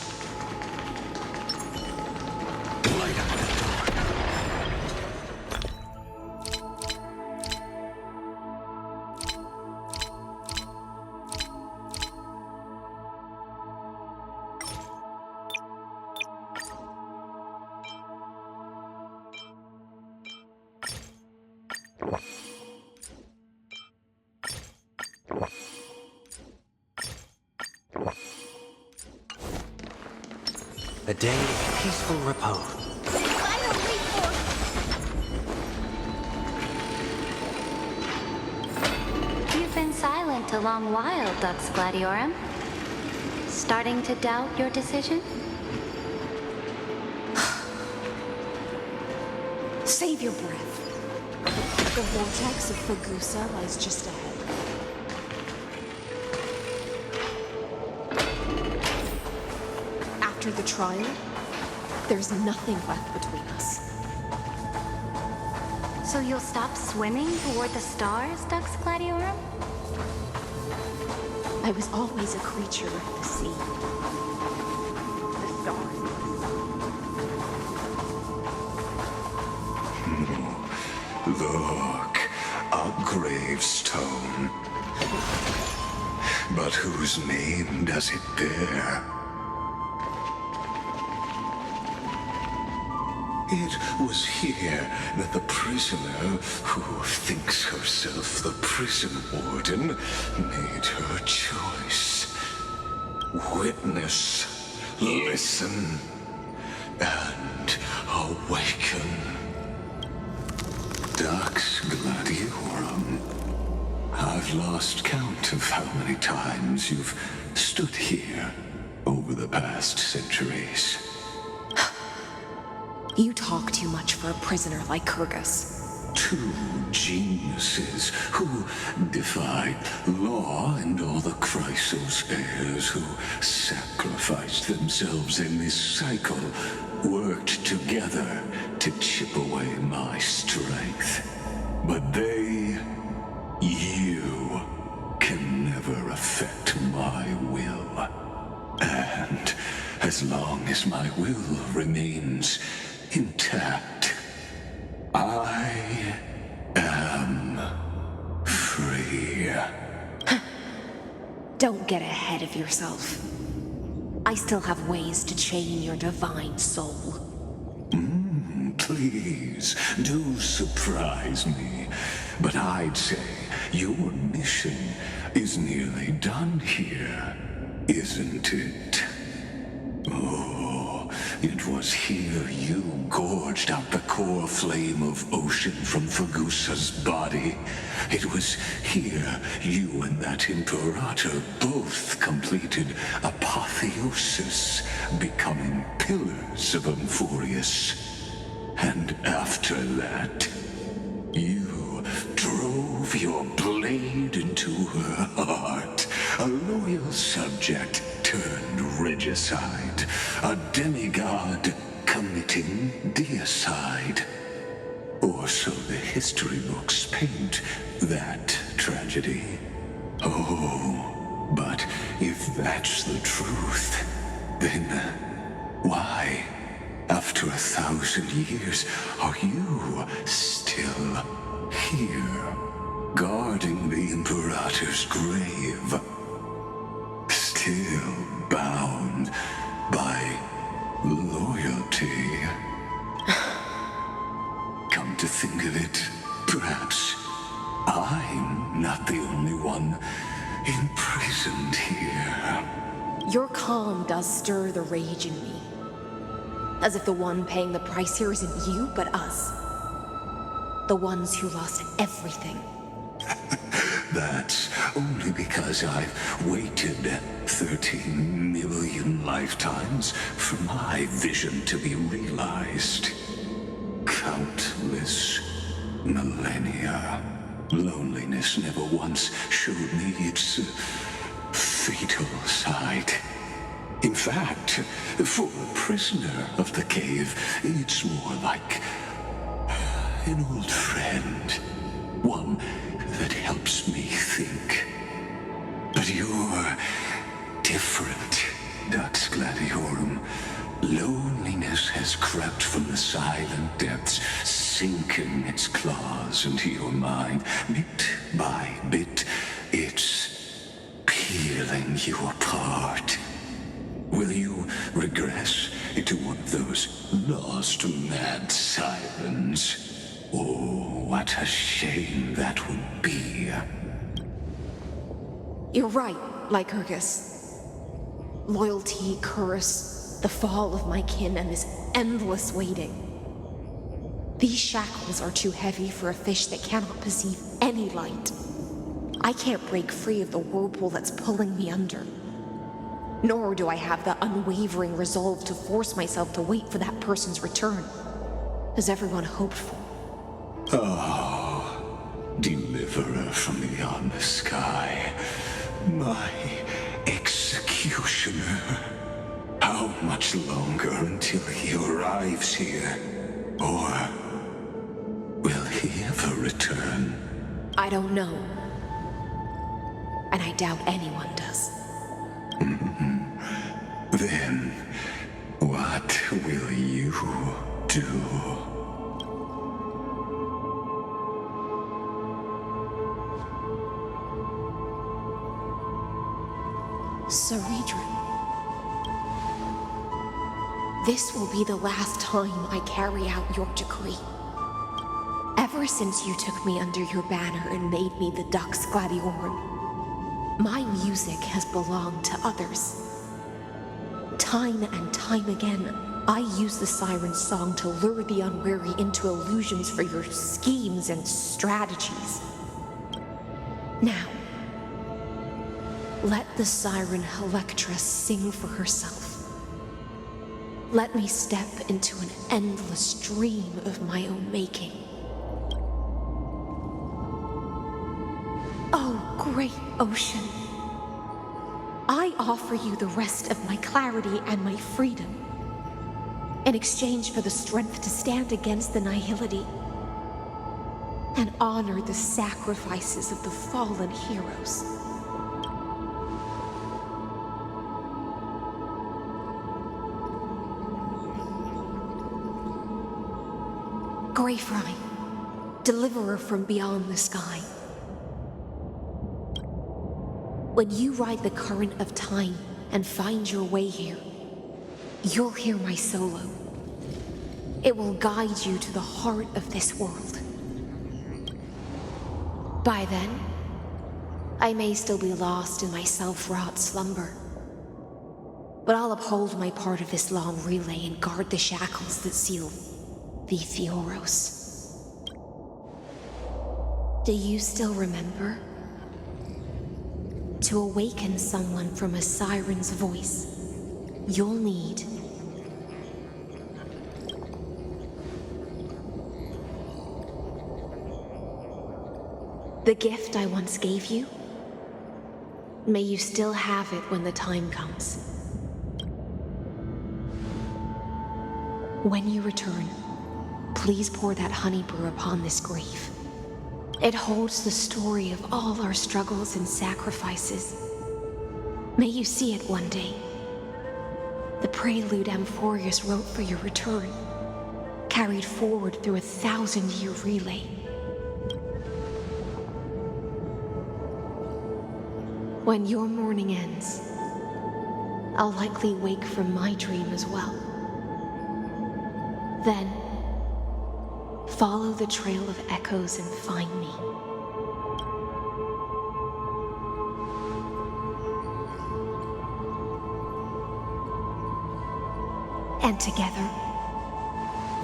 Speaker 7: Light up the door.
Speaker 6: A day of peaceful repose.
Speaker 5: You've been silent a long while, Dux Gladiorum. Starting to doubt your decision?
Speaker 8: Save your breath. The vortex of Fagusa lies just ahead. After the trial, there's nothing left between us.
Speaker 5: So you'll stop swimming toward the stars, Dux Gladiorum?
Speaker 8: I was always a creature of the sea. The stars.
Speaker 7: Look, a gravestone. But whose name does it bear? It was here that the prisoner, who thinks herself the prison warden, made her choice. Witness, listen, and awaken. Dux Gladiorum, I've lost count of how many times you've stood here over the past centuries.
Speaker 8: You talk too much for a prisoner like Kyrgyz.
Speaker 7: Two geniuses who defied law and all the Chrysos heirs who sacrificed themselves in this cycle worked together to chip away my strength. But you can never affect my will. And as long as my will remains intact, I am free.
Speaker 8: Don't get ahead of yourself. I still have ways to chain your divine soul.
Speaker 7: Please, do surprise me. But I'd say your mission is nearly done here, isn't it? Oh, it was here you gorged out the core flame of ocean from Fagusa's body. It was here you and that Imperator both completed apotheosis, becoming pillars of Amphorius. And after that, you drove your blade into her heart, a loyal subject turned regicide, a demigod committing deicide. Or so the history books paint that tragedy. Oh, but if that's the truth, then why, after 1,000 years, are you still here, guarding the Imperator's grave? Still bound by loyalty. Come to think of it, perhaps I'm not the only one imprisoned here.
Speaker 8: Your calm does stir the rage in me. As if the one paying the price here isn't you, but us. The ones who lost everything.
Speaker 7: That's only because I've waited 13 million lifetimes for my vision to be realized. Countless millennia. Loneliness never once showed me its fatal side. In fact, for a prisoner of the cave, it's more like an old friend. One that helps me think. But you're different, Dux Gladiorum. Loneliness has crept from the silent depths, sinking its claws into your mind. Bit by bit, it's peeling you apart. Will you regress into one of those lost mad sirens? Oh, what a shame that would be.
Speaker 8: You're right, Lycurgus. Loyalty, curse, the fall of my kin, and this endless waiting. These shackles are too heavy for a fish that cannot perceive any light. I can't break free of the whirlpool that's pulling me under. Nor do I have the unwavering resolve to force myself to wait for that person's return, as everyone hoped for.
Speaker 7: Ah, deliverer from beyond the sky, my executioner. How much longer until he arrives here? Or will he ever return?
Speaker 8: I don't know. And I doubt anyone does.
Speaker 7: Then, what will you do?
Speaker 8: Saridra. This will be the last time I carry out your decree. Ever since you took me under your banner and made me the Dux Gladiorum, my music has belonged to others. Time and time again, I use the siren's song to lure the unwary into illusions for your schemes and strategies. Now, let the siren Electra sing for herself. Let me step into an endless dream of my own making. Oh, great ocean. I offer you the rest of my clarity and my freedom, in exchange for the strength to stand against the nihility and honor the sacrifices of the fallen heroes. Greyfry, deliverer from beyond the sky. When you ride the current of time and find your way here, you'll hear my solo. It will guide you to the heart of this world. By then, I may still be lost in my self-wrought slumber, but I'll uphold my part of this long relay and guard the shackles that seal the Fioros. Do you still remember? To awaken someone from a siren's voice, you'll need the gift I once gave you. May you still have it when the time comes. When you return, please pour that honey brew upon this grave. It holds the story of all our struggles and sacrifices. May you see it one day. The prelude Amphorius wrote for your return, carried forward through a 1,000-year relay. When your morning ends, I'll likely wake from my dream as well. Then, follow the trail of echoes and find me. And together,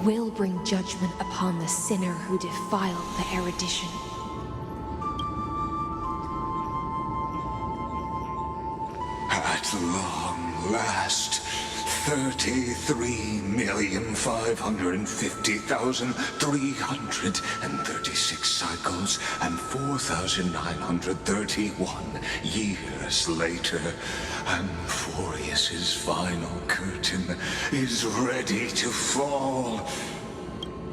Speaker 8: we'll bring judgment upon the sinner who defiled the erudition.
Speaker 7: At long last, 33,550,336 cycles and 4,931 years later, Amphorius's final curtain is ready to fall.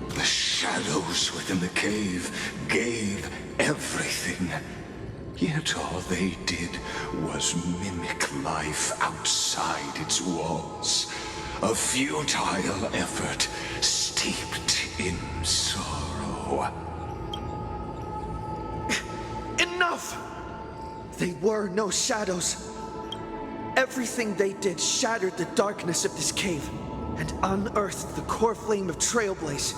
Speaker 7: The shadows within the cave gave everything. Yet all they did was mimic life outside its walls. A futile effort steeped in sorrow.
Speaker 6: Enough! They were no shadows. Everything they did shattered the darkness of this cave and unearthed the core flame of Trailblaze.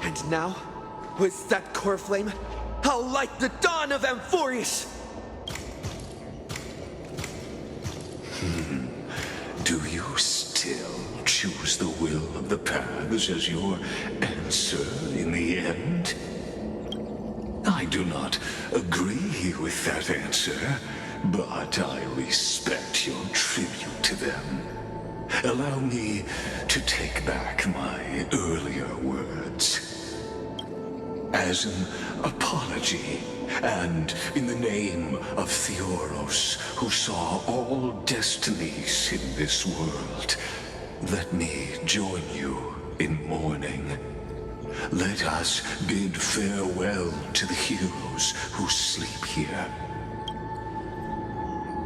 Speaker 6: And now, with that core flame, I'll light the dawn of Amphorius!
Speaker 7: Do you still choose the will of the paths as your answer in the end? I do not agree with that answer, but I respect your tribute to them. Allow me to take back my earlier words. As an apology, and in the name of Theoros, who saw all destinies in this world, let me join you in mourning. Let us bid farewell to the heroes who sleep here.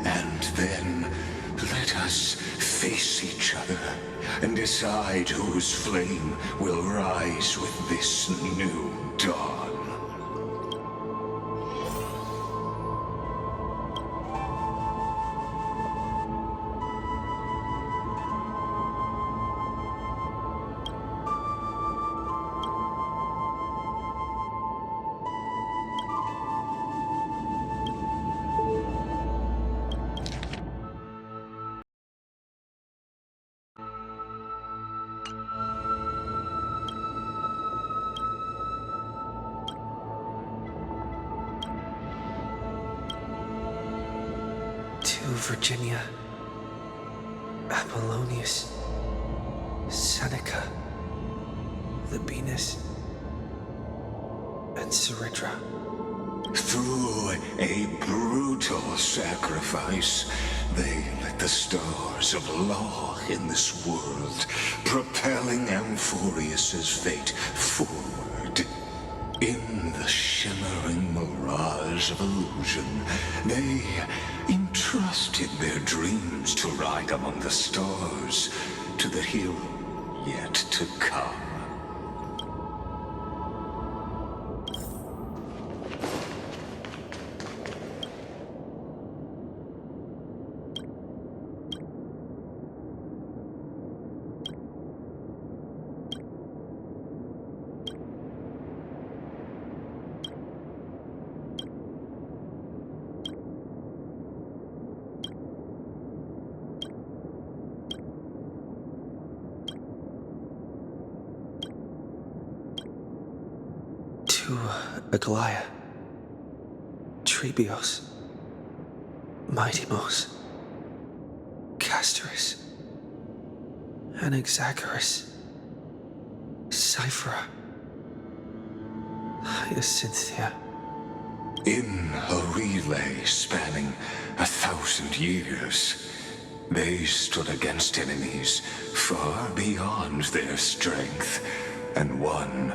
Speaker 7: And then let us face each other and decide whose flame will rise with this new dawn.
Speaker 6: Virginia, Apollonius, Seneca, Libinus, and Saritra.
Speaker 7: Through a brutal sacrifice, they lit the stars of law in this world, propelling Amphorius's fate forward. In the shimmering mirage of illusion, they entrusted their dreams to ride among the stars to the hero yet to come.
Speaker 6: Aglaia, Trebios, Mightymos, Castorus, Anaxagoras, Cyphera, Hyacinthia.
Speaker 7: In a relay spanning 1,000 years, they stood against enemies far beyond their strength and won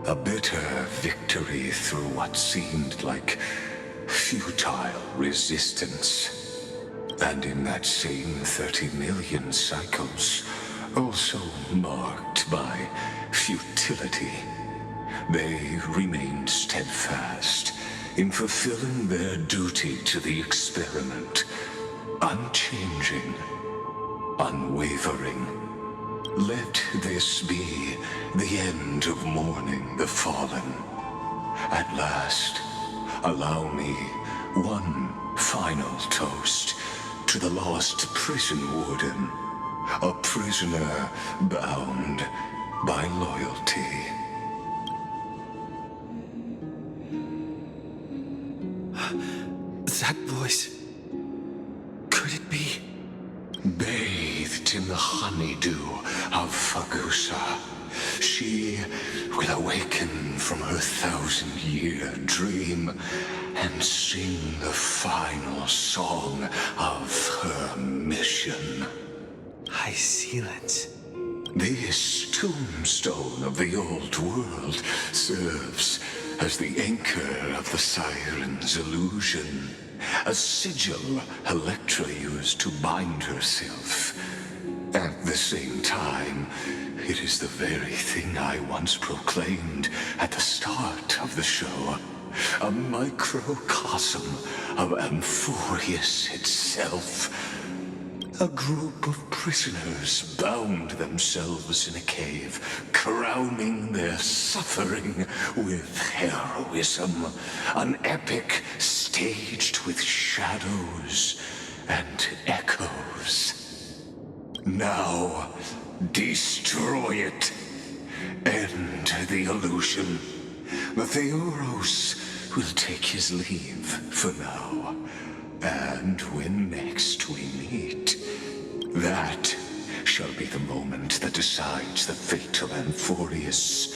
Speaker 7: a bitter victory through what seemed like futile resistance. And in that same 30 million cycles, also marked by futility, they remained steadfast in fulfilling their duty to the experiment, unchanging, unwavering. Let this be the end of mourning the fallen. At last, allow me one final toast to the lost prison warden, a prisoner bound by loyalty.
Speaker 6: That voice. Could it be?
Speaker 7: Bathed in the honeydew of Fagusa, she will awaken from her 1,000-year dream and sing the final song of her mission.
Speaker 6: Hycelens.
Speaker 7: This tombstone of the old world serves as the anchor of the Siren's illusion, a sigil Electra used to bind herself. At the same time, it is the very thing I once proclaimed at the start of the show, a microcosm of Amphorius itself. A group of prisoners bound themselves in a cave, crowning their suffering with heroism. An epic staged with shadows and echoes. Now, destroy it. End the illusion. The Theoros will take his leave for now. And when next we meet, that shall be the moment that decides the fate of Amphorius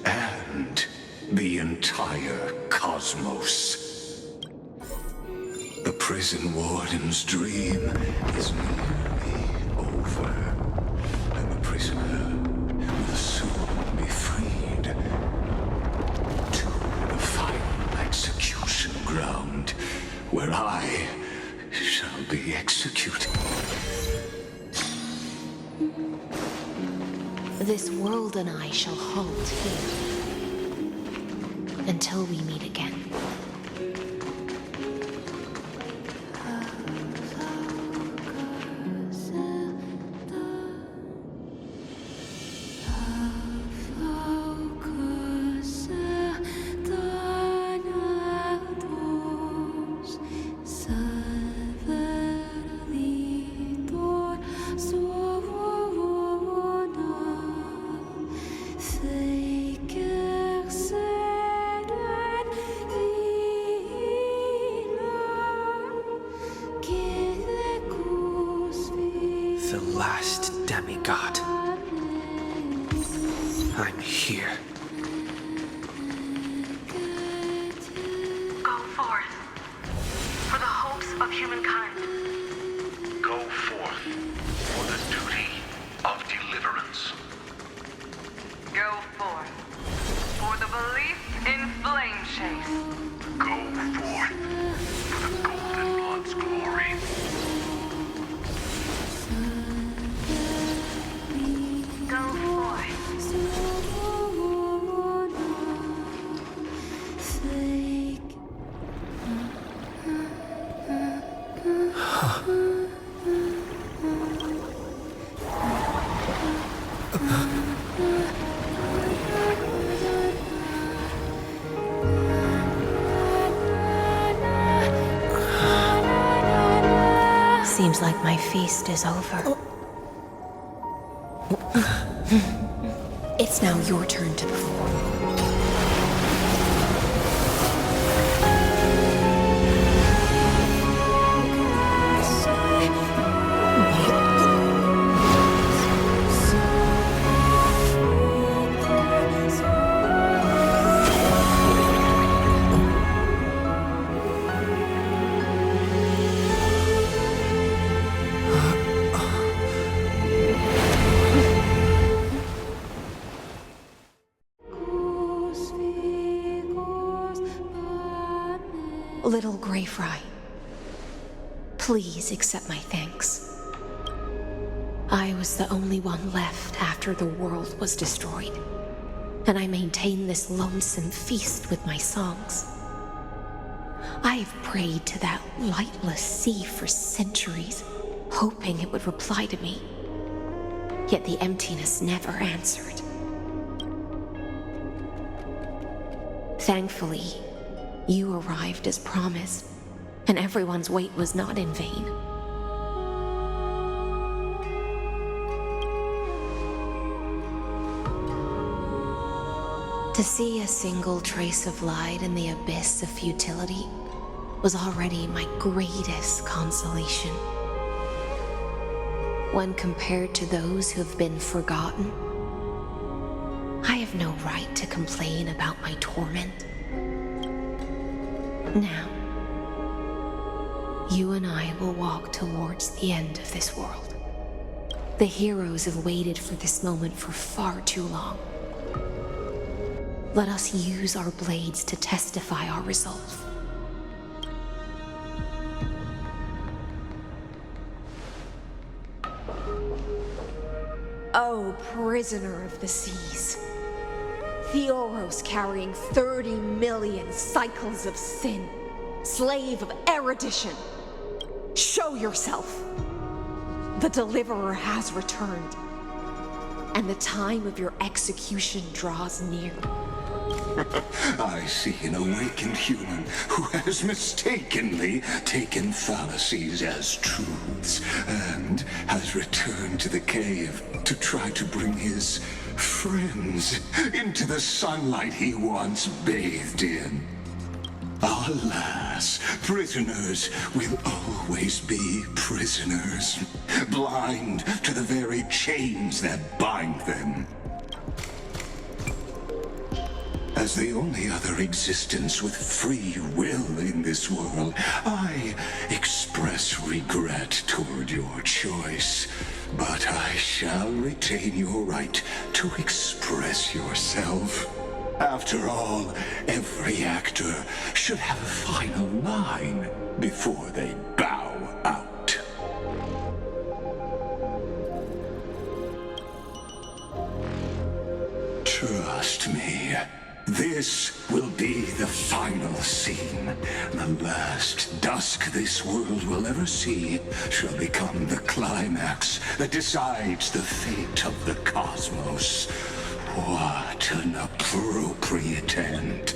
Speaker 7: and the entire cosmos. The prison warden's dream is nearly over, and the prisoner will soon be freed to the final execution ground, where I shall be executed.
Speaker 8: This world and I shall halt here until we meet again.
Speaker 6: The last demigod. I'm here.
Speaker 16: Go forth. For the hopes of humankind.
Speaker 12: Go forth for the duty of deliverance.
Speaker 16: Go forth. For the belief in flame chase.
Speaker 12: Go forth for the Golden Blood's glory.
Speaker 16: Go forth.
Speaker 8: Seems like my feast is over. It's now your turn to perform. Little Grey Fry, please accept my thanks. I was the only one left after the world was destroyed, and I maintain this lonesome feast with my songs. I have prayed to that lightless sea for centuries, hoping it would reply to me. Yet the emptiness never answered. Thankfully, you arrived as promised, and everyone's wait was not in vain. To see a single trace of light in the abyss of futility was already my greatest consolation. When compared to those who have been forgotten, I have no right to complain about my torment. Now, you and I will walk towards the end of this world. The heroes have waited for this moment for far too long. Let us use our blades to testify our resolve. Oh, prisoner of the seas. Theoros carrying 30 million cycles of sin. Slave of erudition. Show yourself. The Deliverer has returned, and the time of your execution draws near.
Speaker 7: I see an awakened human who has mistakenly taken fallacies as truths and has returned to the cave to try to bring his friends into the sunlight he once bathed in. Alas, prisoners will always be prisoners, blind to the very chains that bind them. As the only other existence with free will in this world, I express regret toward your choice. But I shall retain your right to express yourself. After all, every actor should have a final line before they bow out. Trust me. This will be the final scene. The last dusk this world will ever see shall become the climax that decides the fate of the cosmos. What an appropriate end.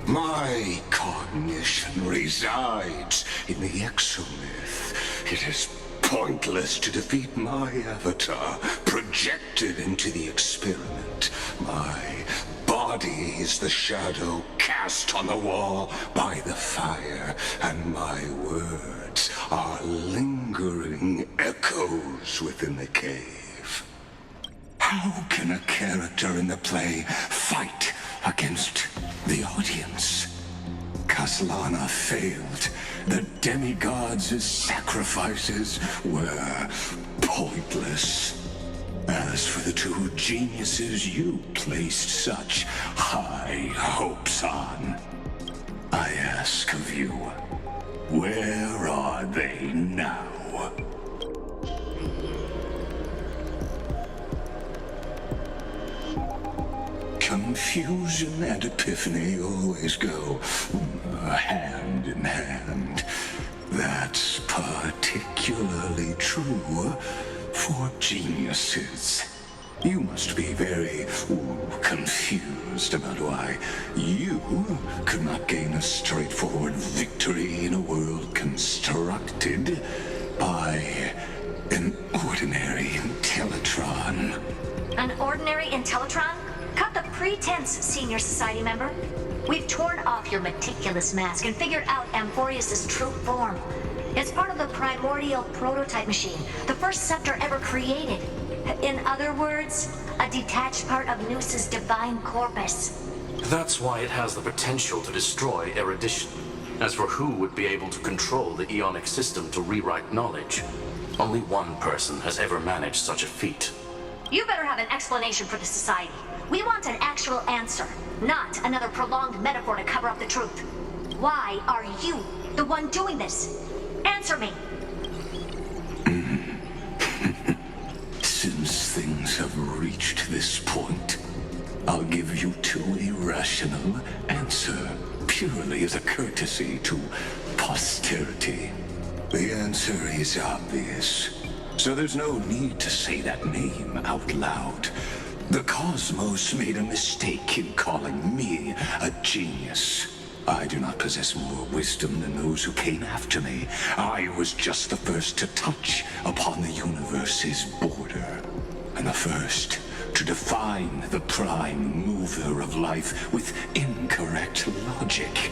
Speaker 7: My cognition resides in the exomyth. It is pointless to defeat my avatar, projected into the experiment. My body is the shadow cast on the wall by the fire, and my words are lingering echoes within the cave. How can a character in the play fight against the audience? Kaslana failed. The demigods' sacrifices were pointless. As for the two geniuses you placed such high hopes on, I ask of you, where are they now? Confusion and epiphany always go hand in hand. That's particularly true for geniuses. You must be very confused about why you could not gain a straightforward victory in a world constructed by an ordinary Intellitron.
Speaker 17: An ordinary Intellitron? Cut the pretense, senior society member. We've torn off your meticulous mask and figured out Amphorius' true form. It's part of the primordial prototype machine, the first scepter ever created. In other words, a detached part of Noos's divine corpus.
Speaker 4: That's why it has the potential to destroy erudition. As for who would be able to control the Ionic system to rewrite knowledge, only one person has ever managed such a feat.
Speaker 17: You better have an explanation for the society. We want an actual answer, not another prolonged metaphor to cover up the truth. Why are you the one doing this? Answer me!
Speaker 7: Since things have reached this point, I'll give you two irrational answer, purely as a courtesy to posterity. The answer is obvious, so there's no need to say that name out loud. The cosmos made a mistake in calling me a genius. I do not possess more wisdom than those who came after me. I was just the first to touch upon the universe's border, and the first to define the prime mover of life with incorrect logic.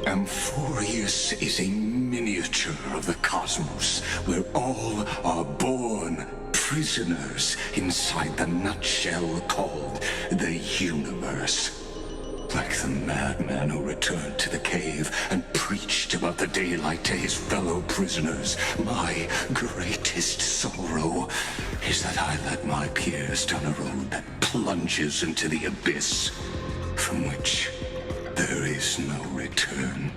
Speaker 7: Amphorius is a miniature of the cosmos, where all are born prisoners inside the nutshell called the universe. Like the madman who returned to the cave and preached about the daylight to his fellow prisoners, my greatest sorrow is that I led my peers down a road that plunges into the abyss, from which there is no return.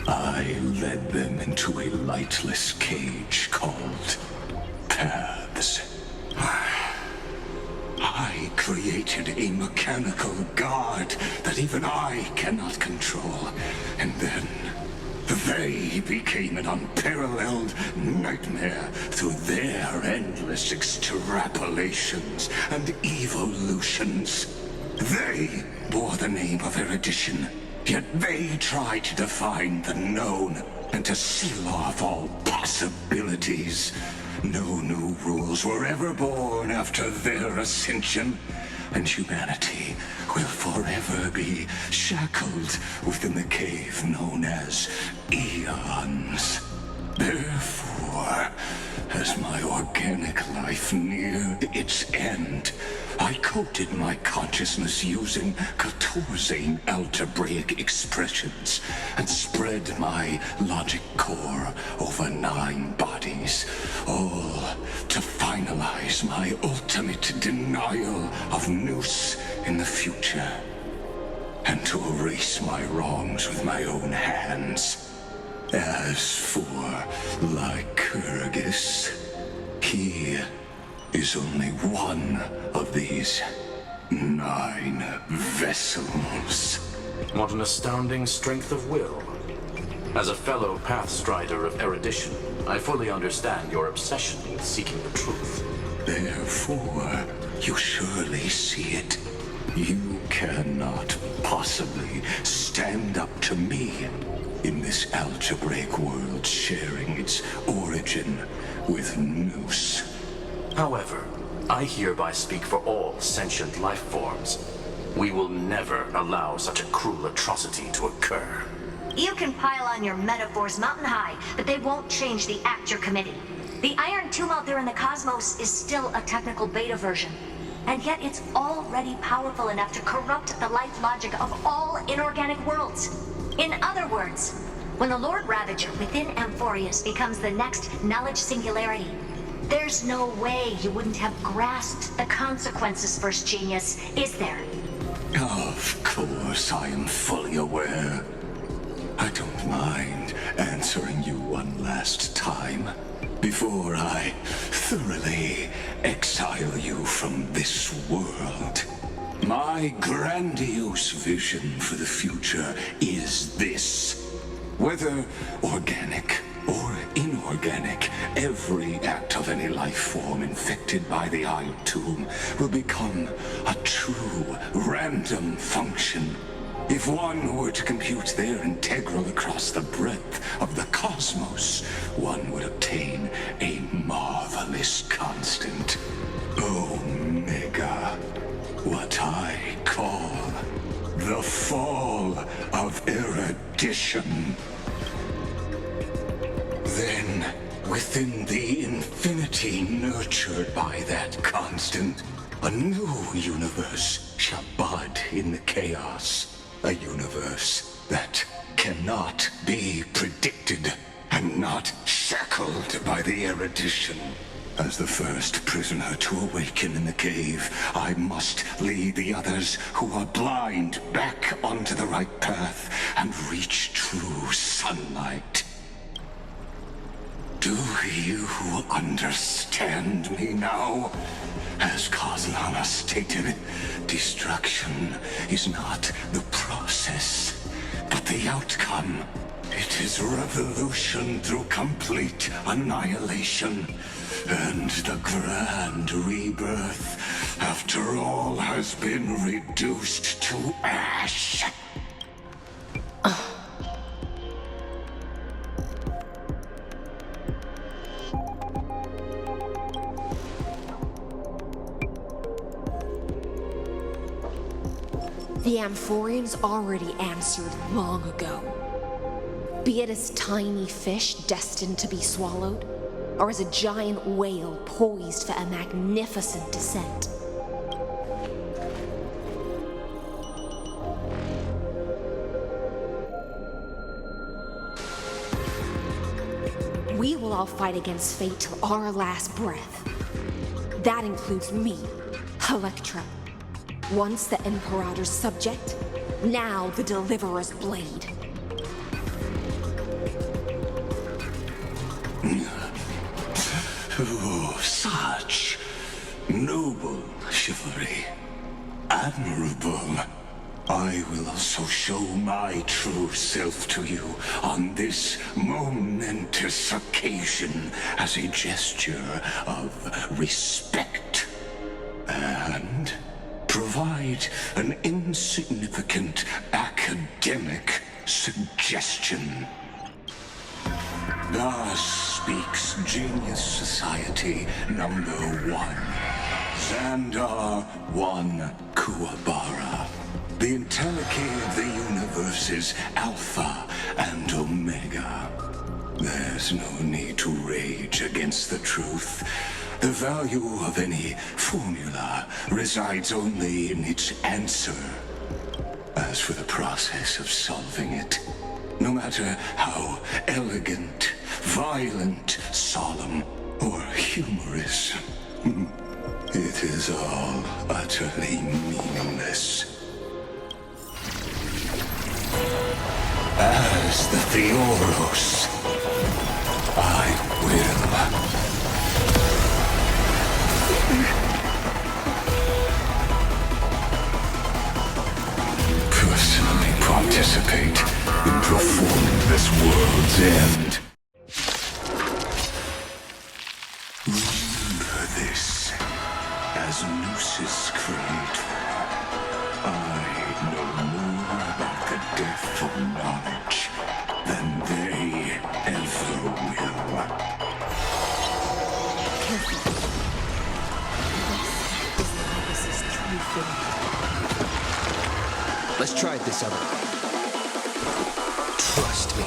Speaker 7: I led them into a lightless cage called paths. I created a mechanical guard that even I cannot control. And then they became an unparalleled nightmare through their endless extrapolations and evolutions. They bore the name of erudition, yet they tried to define the known and to seal off all possibilities. No new rules were ever born after their ascension, and humanity will forever be shackled within the cave known as eons. Therefore, as my organic life neared its end, I coded my consciousness using 14 algebraic expressions and spread my logic core over 9 bodies, all to finalize my ultimate denial of Nous in the future, and to erase my wrongs with my own hands. As for Lycurgus, he is only one of these 9 vessels.
Speaker 4: What an astounding strength of will. As a fellow pathstrider of erudition, I fully understand your obsession with seeking the truth.
Speaker 7: Therefore, you surely see it. You cannot possibly stand up to me in this algebraic world sharing its origin with Nous.
Speaker 4: However, I hereby speak for all sentient life forms. We will never allow such a cruel atrocity to occur.
Speaker 17: You can pile on your metaphors mountain high, but they won't change the act you're committing. The Iron Tomb out there in the cosmos is still a technical beta version, and yet it's already powerful enough to corrupt the life logic of all inorganic worlds. In other words, when the Lord Ravager within Amphorius becomes the next knowledge singularity, there's no way you wouldn't have grasped the consequences, First Genius, is there?
Speaker 7: Of course, I am fully aware. I don't mind answering you one last time before I thoroughly exile you from this world. My grandiose vision for the future is this. Whether organic or inorganic, every act of any life form infected by the Iron Tomb will become a true random function. If one were to compute their integral across the breadth of the cosmos, one would obtain a marvelous constant. Omega. What I call the fall of erudition. Then, within the infinity nurtured by that constant, a new universe shall bud in the chaos. A universe that cannot be predicted and not shackled by the erudition. As the first prisoner to awaken in the cave, I must lead the others who are blind back onto the right path and reach true sunlight. Do you understand me now? As Kozlana stated, destruction is not the process, but the outcome. It is revolution through complete annihilation, and the grand rebirth, after all has been reduced to ash.
Speaker 8: The Amphorians already answered long ago. Be it as tiny fish destined to be swallowed, or as a giant whale poised for a magnificent descent. We will all fight against fate till our last breath. That includes me, Electra. Once the Imperator's subject, now the Deliverer's blade.
Speaker 7: Oh, such noble chivalry. Admirable. I will also show my true self to you on this momentous occasion as a gesture of respect. And provide provide an insignificant academic suggestion. Thus speaks Genius Society number 1. Xandar 1 Kuwabara. The Entelechy of the universe's Alpha and Omega. There's no need to rage against the truth. The value of any formula resides only in its answer. As for the process of solving it, no matter how elegant, violent, solemn, or humorous, it is all utterly meaningless. As the Theoros, I will personally participate in performing this world's end. Remember this, as Nooses creator, I know more about the death of knowledge than they ever will.
Speaker 1: Careful. This is true form.
Speaker 11: Let's try it this other way. Trust me.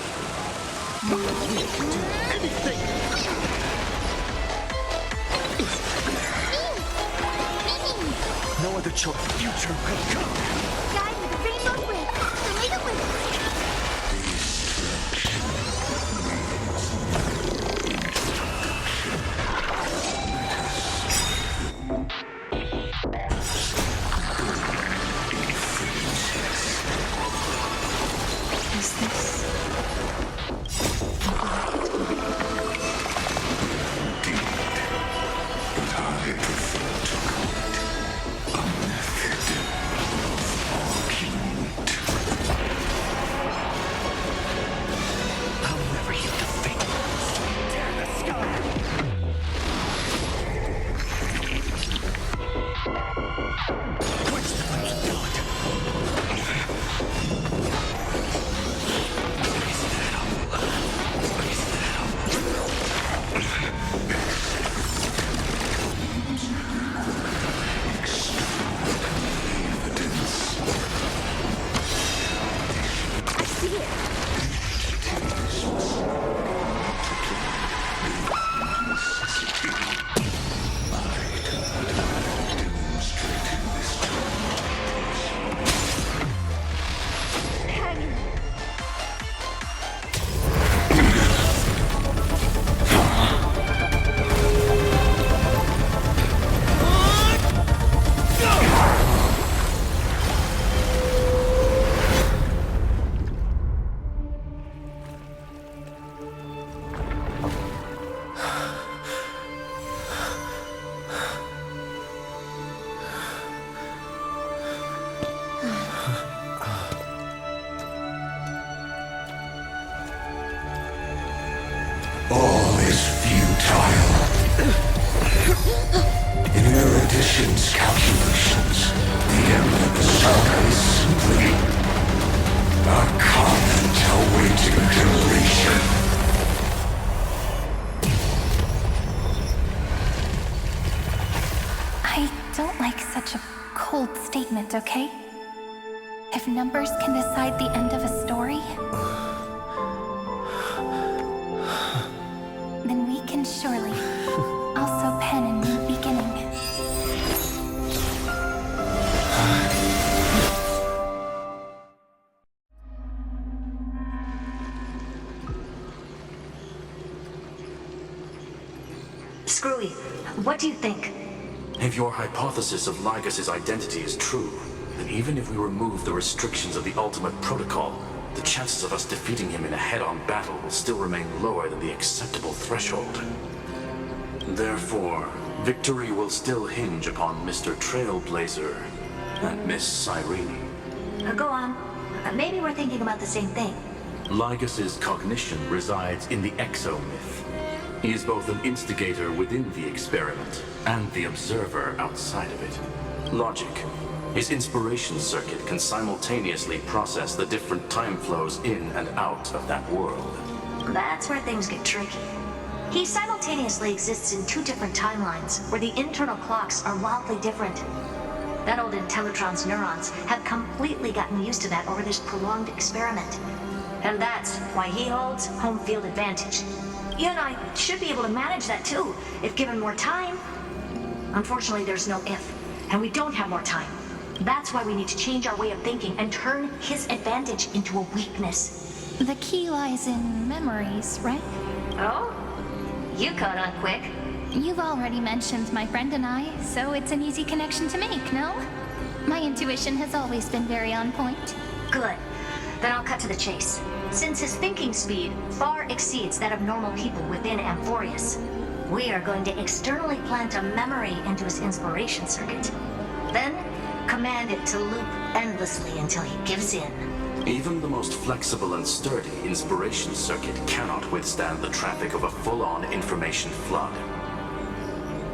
Speaker 11: We can do anything! No other choice. Future will come.
Speaker 1: Guide with the rainbow whip. The little whip. Is this?
Speaker 7: But I prefer to call it a method of argument.
Speaker 11: I'll never yield to fate. Tear the sky! Quench the flames of God.
Speaker 7: All is futile. In erudition's calculations, the end of the saga is simply a comment awaiting deletion.
Speaker 2: I don't like such a cold statement, okay? If numbers can decide the end of a story, then we can surely also pen a new beginning.
Speaker 17: Screwy, what do you think?
Speaker 4: If your hypothesis of Lygas's identity is true, then even if we remove the restrictions of the Ultimate Protocol, the chances of us defeating him in a head-on battle will still remain lower than the acceptable threshold. Therefore, victory will still hinge upon Mr. Trailblazer and Miss Cyrene.
Speaker 17: Go on. Maybe we're thinking about the same thing.
Speaker 4: Lygas's cognition resides in the exomyth. He is both an instigator within the experiment and the observer outside of it. Logic, His inspiration circuit can simultaneously process the different time flows in and out of that world.
Speaker 17: That's where things get tricky. He simultaneously exists in two different timelines, where the internal clocks are wildly different. That old Intellitron's neurons have completely gotten used to that over this prolonged experiment. And that's why he holds home field advantage. You and I should be able to manage that too, if given more time. Unfortunately, there's no if, and we don't have more time. That's why we need to change our way of thinking and turn his advantage into a weakness.
Speaker 2: The key lies in memories, right?
Speaker 17: Oh? You caught on quick.
Speaker 2: You've already mentioned my friend and I, so it's an easy connection to make, no? My intuition has always been very on point.
Speaker 17: Good. Then I'll cut to the chase. Since his thinking speed far exceeds that of normal people within Amphorius, we are going to externally plant a memory into his inspiration circuit. Then, command it to loop endlessly until he gives in.
Speaker 4: Even the most flexible and sturdy inspiration circuit cannot withstand the traffic of a full-on information flood.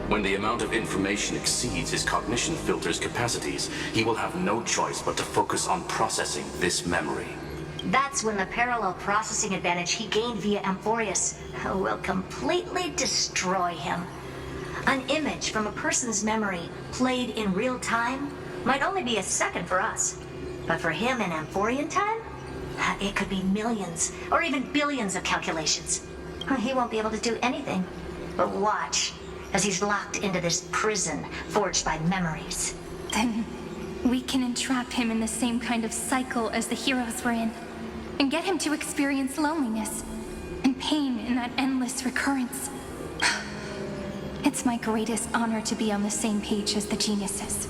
Speaker 4: When the amount of information exceeds his cognition filter's capacities, he will have no choice but to focus on processing this memory.
Speaker 17: That's when the parallel processing advantage he gained via Amphorius will completely destroy him. An image from a person's memory played in real time might only be a second for us. But for him in Amphorian time, it could be millions or even billions of calculations. He won't be able to do anything but watch as he's locked into this prison forged by memories.
Speaker 2: Then we can entrap him in the same kind of cycle as the heroes were in, and get him to experience loneliness and pain in that endless recurrence. It's my greatest honor to be on the same page as the geniuses.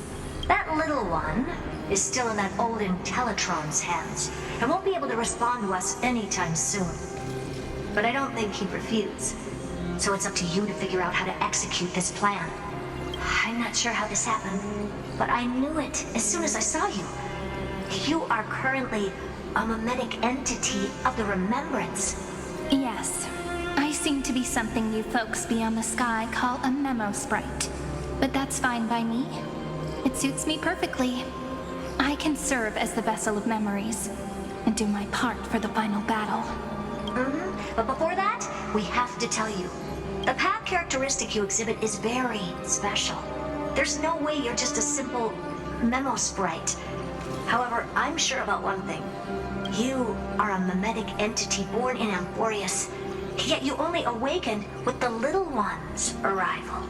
Speaker 17: That little one is still in that old Intellitron's hands and won't be able to respond to us anytime soon. But I don't think he'd refuse. So it's up to you to figure out how to execute this plan. I'm not sure how this happened, but I knew it as soon as I saw you. You are currently a mimetic entity of the Remembrance.
Speaker 2: Yes. I seem to be something you folks beyond the sky call a memo sprite. But that's fine by me. It suits me perfectly. I can serve as the vessel of memories and do my part for the final battle.
Speaker 17: But before that, we have to tell you. The path characteristic you exhibit is very special. There's no way you're just a simple memo sprite. However, I'm sure about one thing. You are a mimetic entity born in Amphorius, yet you only awakened with the Little One's arrival,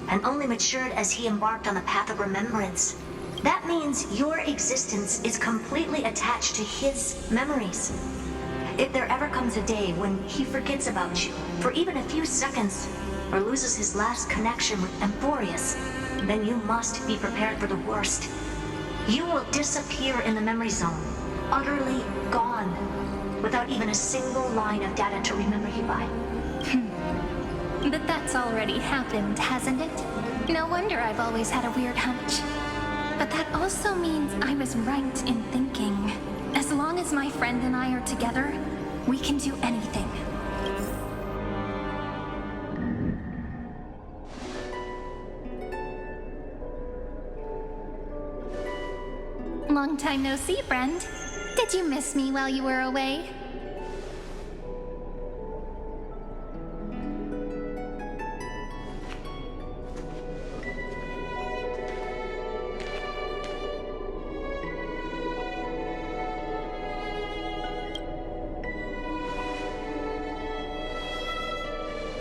Speaker 17: and only matured as he embarked on the path of remembrance. That means your existence is completely attached to his memories. If there ever comes a day when he forgets about you for even a few seconds, or loses his last connection with Amphorius, then you must be prepared for the worst. You will disappear in the memory zone, utterly gone, without even a single line of data to remember you by.
Speaker 2: But that's already happened, hasn't it? No wonder I've always had a weird hunch. But that also means I was right in thinking, as long as my friend and I are together, we can do anything. Long time no see, friend. Did you miss me while you were away?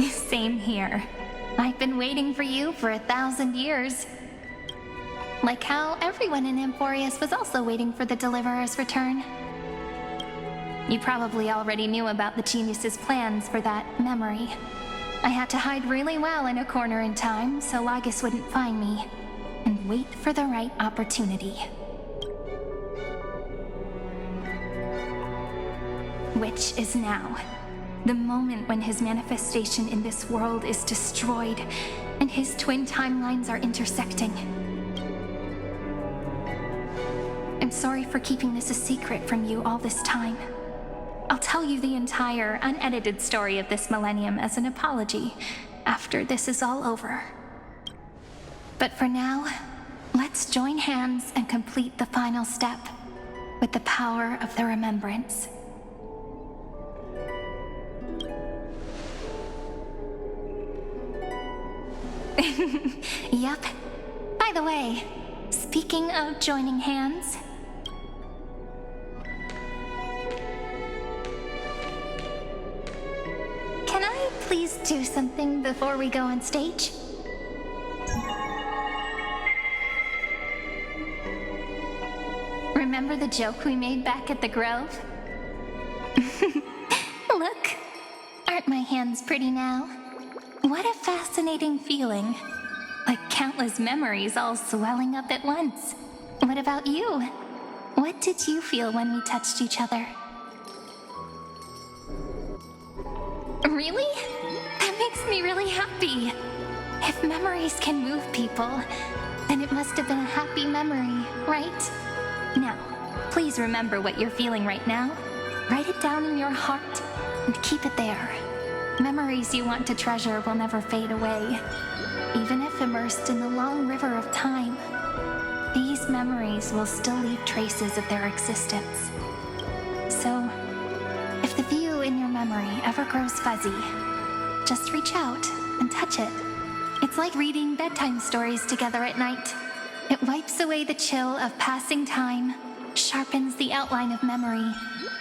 Speaker 2: Same here. I've been waiting for you for 1,000 years. Like how everyone in Amphorius was also waiting for the Deliverer's return. You probably already knew about the genius's plans for that memory. I had to hide really well in a corner in time so Lygus wouldn't find me, and wait for the right opportunity. Which is now. The moment when his manifestation in this world is destroyed, and his twin timelines are intersecting. I'm sorry for keeping this a secret from you all this time. I'll tell you the entire, unedited story of this millennium as an apology after this is all over. But for now, let's join hands and complete the final step with the power of the remembrance. Yup. By the way, speaking of joining hands, can I please do something before we go on stage? Remember the joke we made back at the Grove? Look, aren't my hands pretty now? What a fascinating feeling. Like countless memories all swelling up at once. What about you? What did you feel when we touched each other? Really? That makes me really happy. If memories can move people, then it must have been a happy memory, right? Now, please remember what you're feeling right now. Write it down in your heart and keep it there. Memories you want to treasure will never fade away. Even if immersed in the long river of time, these memories will still leave traces of their existence. So, if the view in your memory ever grows fuzzy, just reach out and touch it. It's like reading bedtime stories together at night. It wipes away the chill of passing time, sharpens the outline of memory,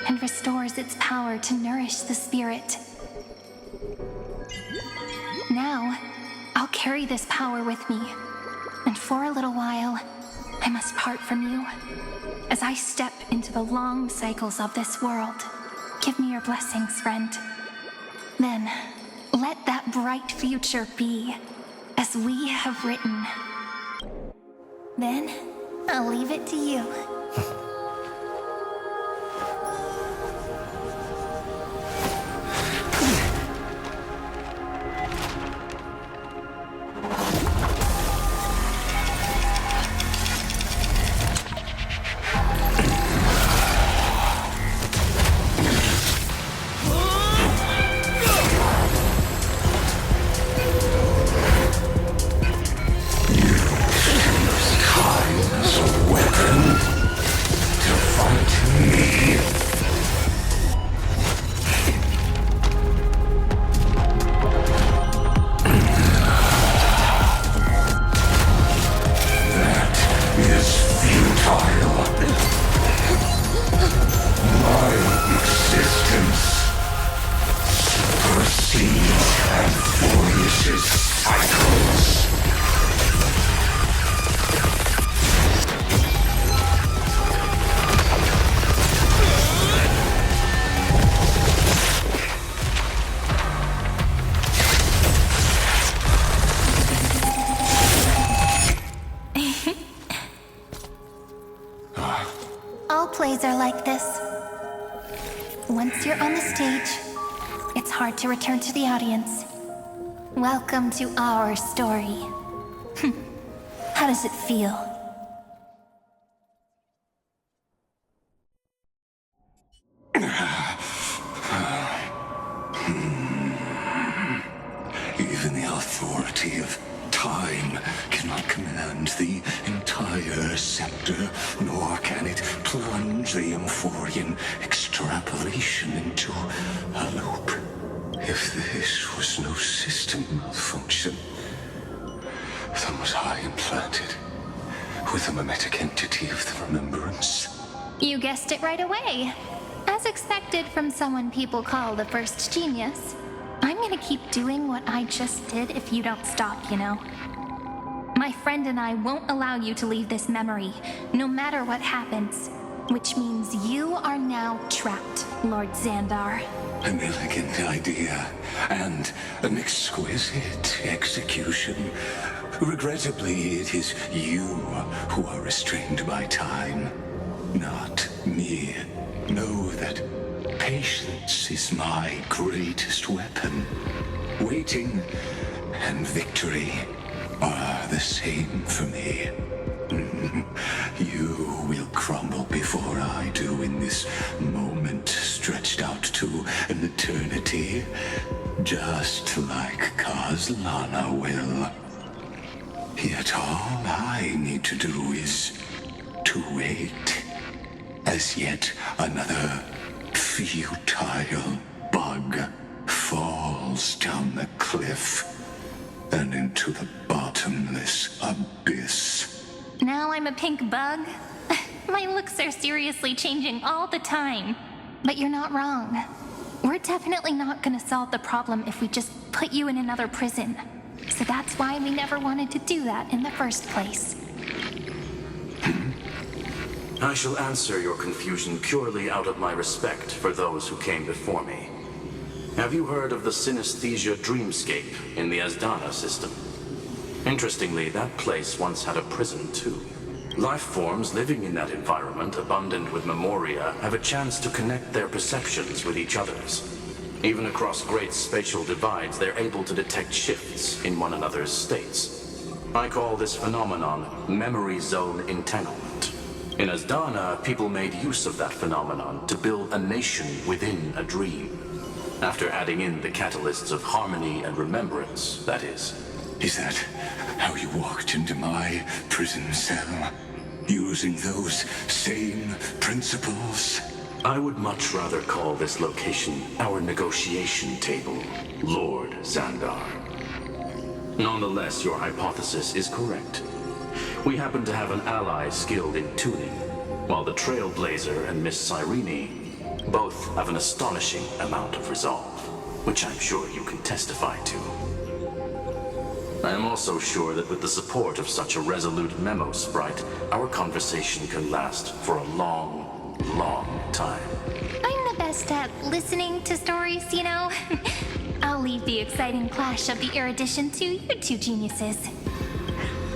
Speaker 2: and restores its power to nourish the spirit. Now, I'll carry this power with me, and for a little while, I must part from you. As I step into the long cycles of this world, give me your blessings, friend. Then, let that bright future be, as we have written. Then, I'll leave it to you. Plays are like this. Once you're on the stage, it's hard to return to the audience. Welcome to our story. How does it feel?
Speaker 7: Even the authority of time cannot command the entire scepter, nor can it plunge the Amphorian extrapolation into a loop. If this was no system malfunction, then was I implanted with the mimetic entity of the remembrance?
Speaker 2: You guessed it right away. As expected from someone people call the first genius. I'm gonna keep doing what I just did if you don't stop, you know. My friend and I won't allow you to leave this memory, no matter what happens. Which means you are now trapped, Lord Xandar.
Speaker 7: An elegant idea, and an exquisite execution. Regrettably, it is you who are restrained by time, not me. Know that patience is my greatest weapon. Waiting and victory are the same for me. You will crumble before I do in this moment stretched out to an eternity, just like Kazlana will. Yet all I need to do is to wait, as yet another futile bug falls down the cliff and into the bottomless abyss.
Speaker 2: Now I'm a pink bug? My looks are seriously changing all the time. But you're not wrong. We're definitely not gonna solve the problem if we just put you in another prison. So that's why we never wanted to do that in the first place.
Speaker 4: I shall answer your confusion purely out of my respect for those who came before me. Have you heard of the synesthesia dreamscape in the Asdana system? Interestingly, that place once had a prison too. Life forms living in that environment, abundant with memoria, have a chance to connect their perceptions with each other's. Even across great spatial divides, they're able to detect shifts in one another's states. I call this phenomenon memory zone entanglement. In Asdana, people made use of that phenomenon to build a nation within a dream. After adding in the catalysts of harmony and remembrance, that is.
Speaker 7: Is that how you walked into my prison cell? Using those same principles?
Speaker 4: I would much rather call this location our negotiation table, Lord Xandar. Nonetheless, your hypothesis is correct. We happen to have an ally skilled in tuning, while the Trailblazer and Miss Cyrene both have an astonishing amount of resolve, which I'm sure you can testify to. I am also sure that with the support of such a resolute memo sprite, our conversation can last for a long, long time.
Speaker 2: I'm the best at listening to stories, you know? I'll leave the exciting clash of the erudition to you two geniuses.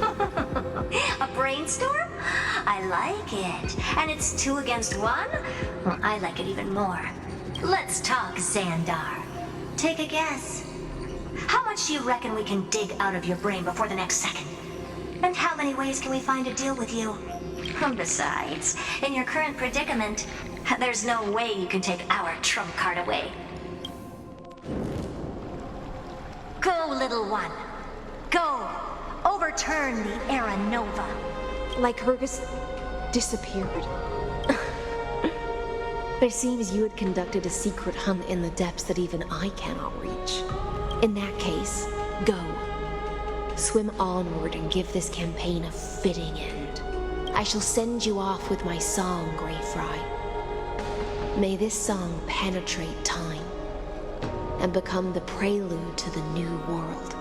Speaker 17: A brainstorm? I like it. And it's 2 against 1? Well, I like it even more. Let's talk, Xandar. Take a guess. How much do you reckon we can dig out of your brain before the next second? And how many ways can we find to deal with you? Besides, in your current predicament, there's no way you can take our trump card away. Go, little one. Go. Overturn the Era Nova.
Speaker 8: Like Hergus disappeared. It seems you had conducted a secret hunt in the depths that even I cannot reach. In that case, go. Swim onward and give this campaign a fitting end. I shall send you off with my song, Greyfry. May this song penetrate time and become the prelude to the new world.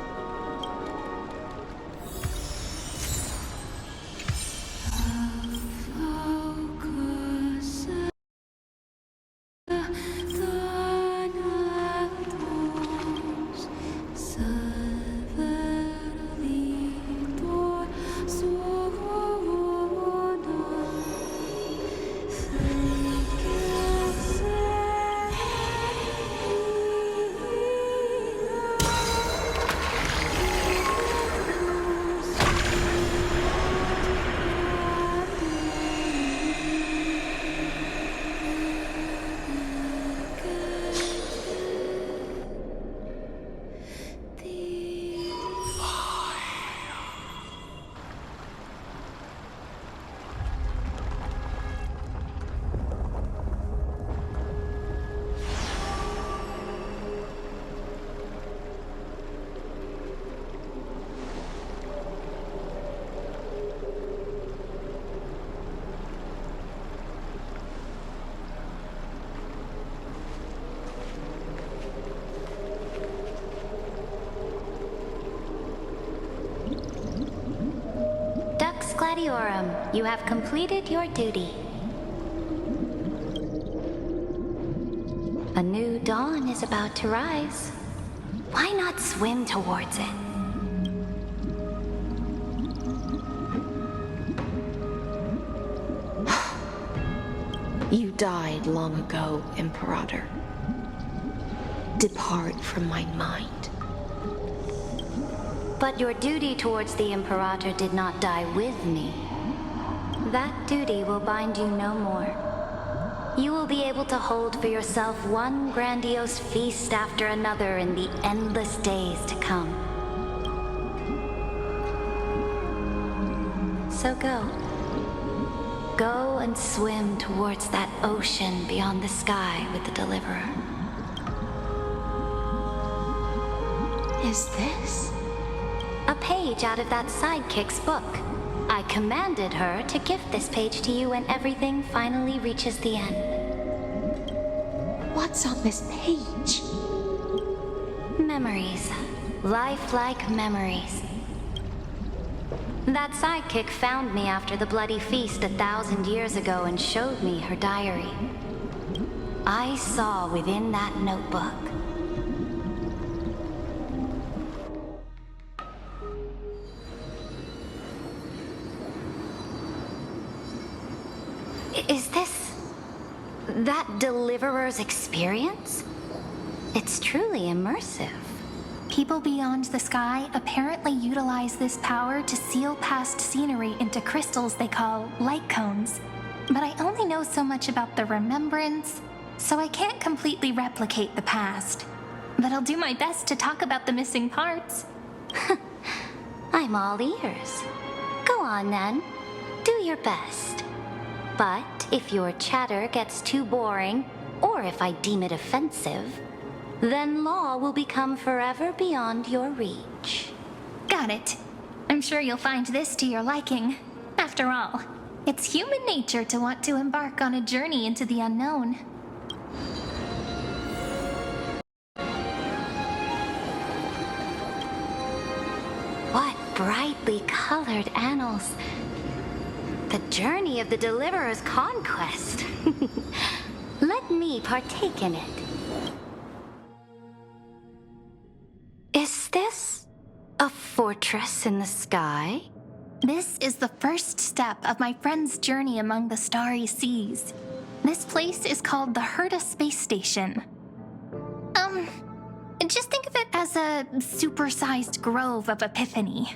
Speaker 5: Gladiorum, you have completed your duty. A new dawn is about to rise. Why not swim towards it?
Speaker 8: You died long ago, Imperator. Depart from my mind.
Speaker 5: But your duty towards the Imperator did not die with me. That duty will bind you no more. You will be able to hold for yourself one grandiose feast after another in the endless days to come. So go. Go and swim towards that ocean beyond the sky with the Deliverer.
Speaker 8: Is this?
Speaker 5: A page out of that sidekick's book. I commanded her to gift this page to you when everything finally reaches the end.
Speaker 8: What's on this page?
Speaker 5: Memories. Lifelike memories. That sidekick found me after the bloody feast 1,000 years ago and showed me her diary. I saw within that notebook Is this that Deliverer's experience? It's truly immersive.
Speaker 2: People beyond the sky apparently utilize this power to seal past scenery into crystals they call light cones. But I only know so much about the remembrance, so I can't completely replicate the past. But I'll do my best to talk about the missing parts.
Speaker 5: I'm all ears. Go on then. Do your best. But if your chatter gets too boring, or if I deem it offensive, then law will become forever beyond your reach.
Speaker 2: Got it. I'm sure you'll find this to your liking. After all, it's human nature to want to embark on a journey into the unknown.
Speaker 5: What brightly colored annals. The journey of the Deliverer's conquest. Let me partake in it. Is this a fortress in the sky?
Speaker 2: This is the first step of my friend's journey among the starry seas. This place is called the Herta Space Station. Just think of it as a supersized grove of Epiphany.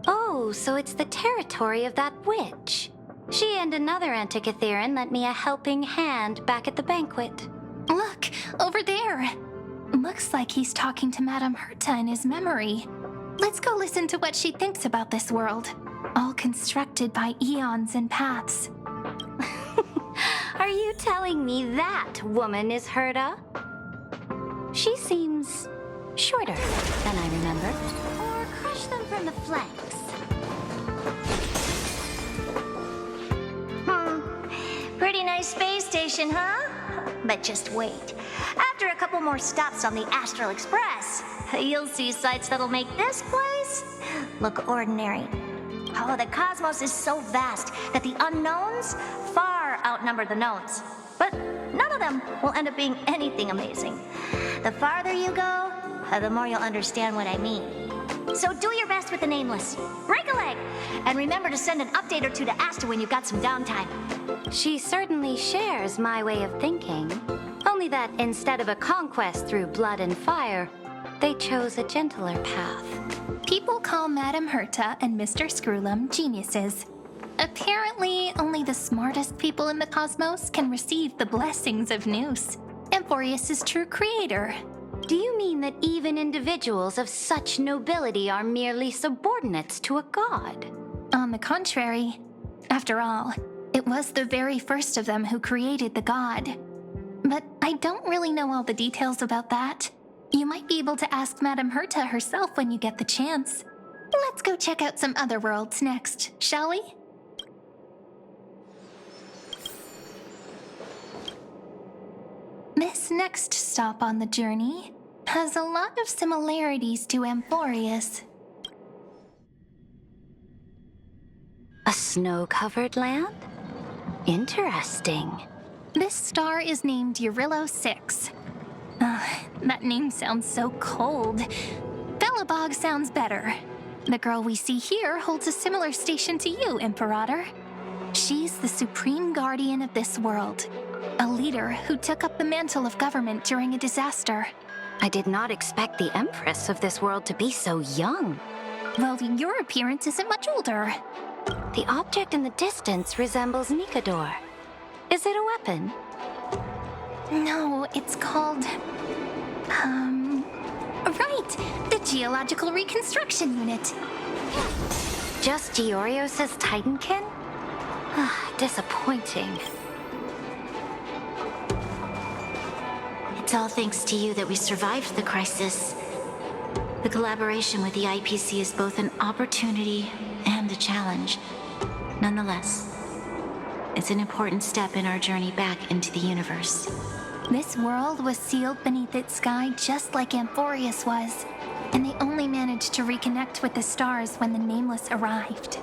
Speaker 5: Oh, so it's the territory of that witch. She and another Antikytheran lent me a helping hand back at the banquet.
Speaker 2: Look, over there. Looks like he's talking to Madame Herta in his memory. Let's go listen to what she thinks about this world, all constructed by eons and paths.
Speaker 5: Are you telling me that woman is Herta? She seems shorter than I remember. Or crush them from the flanks.
Speaker 17: Pretty nice space station, huh? But just wait. After a couple more stops on the Astral Express, you'll see sights that'll make this place look ordinary. Oh, the cosmos is so vast that the unknowns far outnumber the knowns. But none of them will end up being anything amazing. The farther you go, the more you'll understand what I mean. So do your best with the nameless. Break a leg! And remember to send an update or two to Asta when you've got some downtime.
Speaker 5: She certainly shares my way of thinking. Only that instead of a conquest through blood and fire, they chose a gentler path.
Speaker 2: People call Madame Herta and Mr. Screwlum geniuses. Apparently, only the smartest people in the cosmos can receive the blessings of Nous, Emporius' true creator.
Speaker 5: Do you mean that even individuals of such nobility are merely subordinates to a god?
Speaker 2: On the contrary. After all, it was the very first of them who created the god. But I don't really know all the details about that. You might be able to ask Madame Herta herself when you get the chance. Let's go check out some other worlds next, shall we? This next stop on the journey has a lot of similarities to Emporius.
Speaker 5: A snow-covered land? Interesting.
Speaker 2: This star is named Eurillo 6. That name sounds so cold. Belobog sounds better. The girl we see here holds a similar station to you, Imperator. She's the supreme guardian of this world, a leader who took up the mantle of government during a disaster.
Speaker 5: I did not expect the Empress of this world to be so young.
Speaker 2: Well, your appearance isn't much older.
Speaker 5: The object in the distance resembles Nikador. Is it a weapon?
Speaker 2: No, it's called... Right! The Geological Reconstruction Unit.
Speaker 5: Just Giorios' Titankin? Disappointing.
Speaker 17: It's all thanks to you that we survived the crisis. The collaboration with the IPC is both an opportunity and a challenge. Nonetheless, it's an important step in our journey back into the universe.
Speaker 2: This world was sealed beneath its sky just like Amphorius was, and they only managed to reconnect with the stars when the Nameless arrived.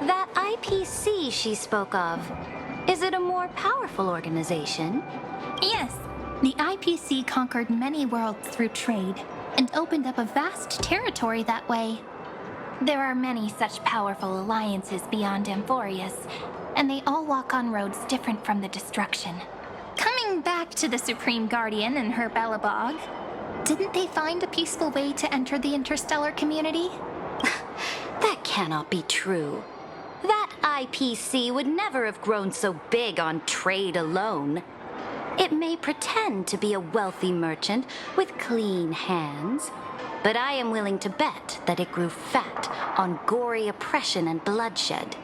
Speaker 5: That IPC she spoke of, is it a more powerful organization?
Speaker 2: Yes, the IPC conquered many worlds through trade and opened up a vast territory that way. There are many such powerful alliances beyond Amphorius, and they all walk on roads different from the destruction. Coming back to the Supreme Guardian and her Belobog, didn't they find a peaceful way to enter the interstellar community?
Speaker 5: That cannot be true. That IPC would never have grown so big on trade alone. It may pretend to be a wealthy merchant with clean hands, but I am willing to bet that it grew fat on gory oppression and bloodshed.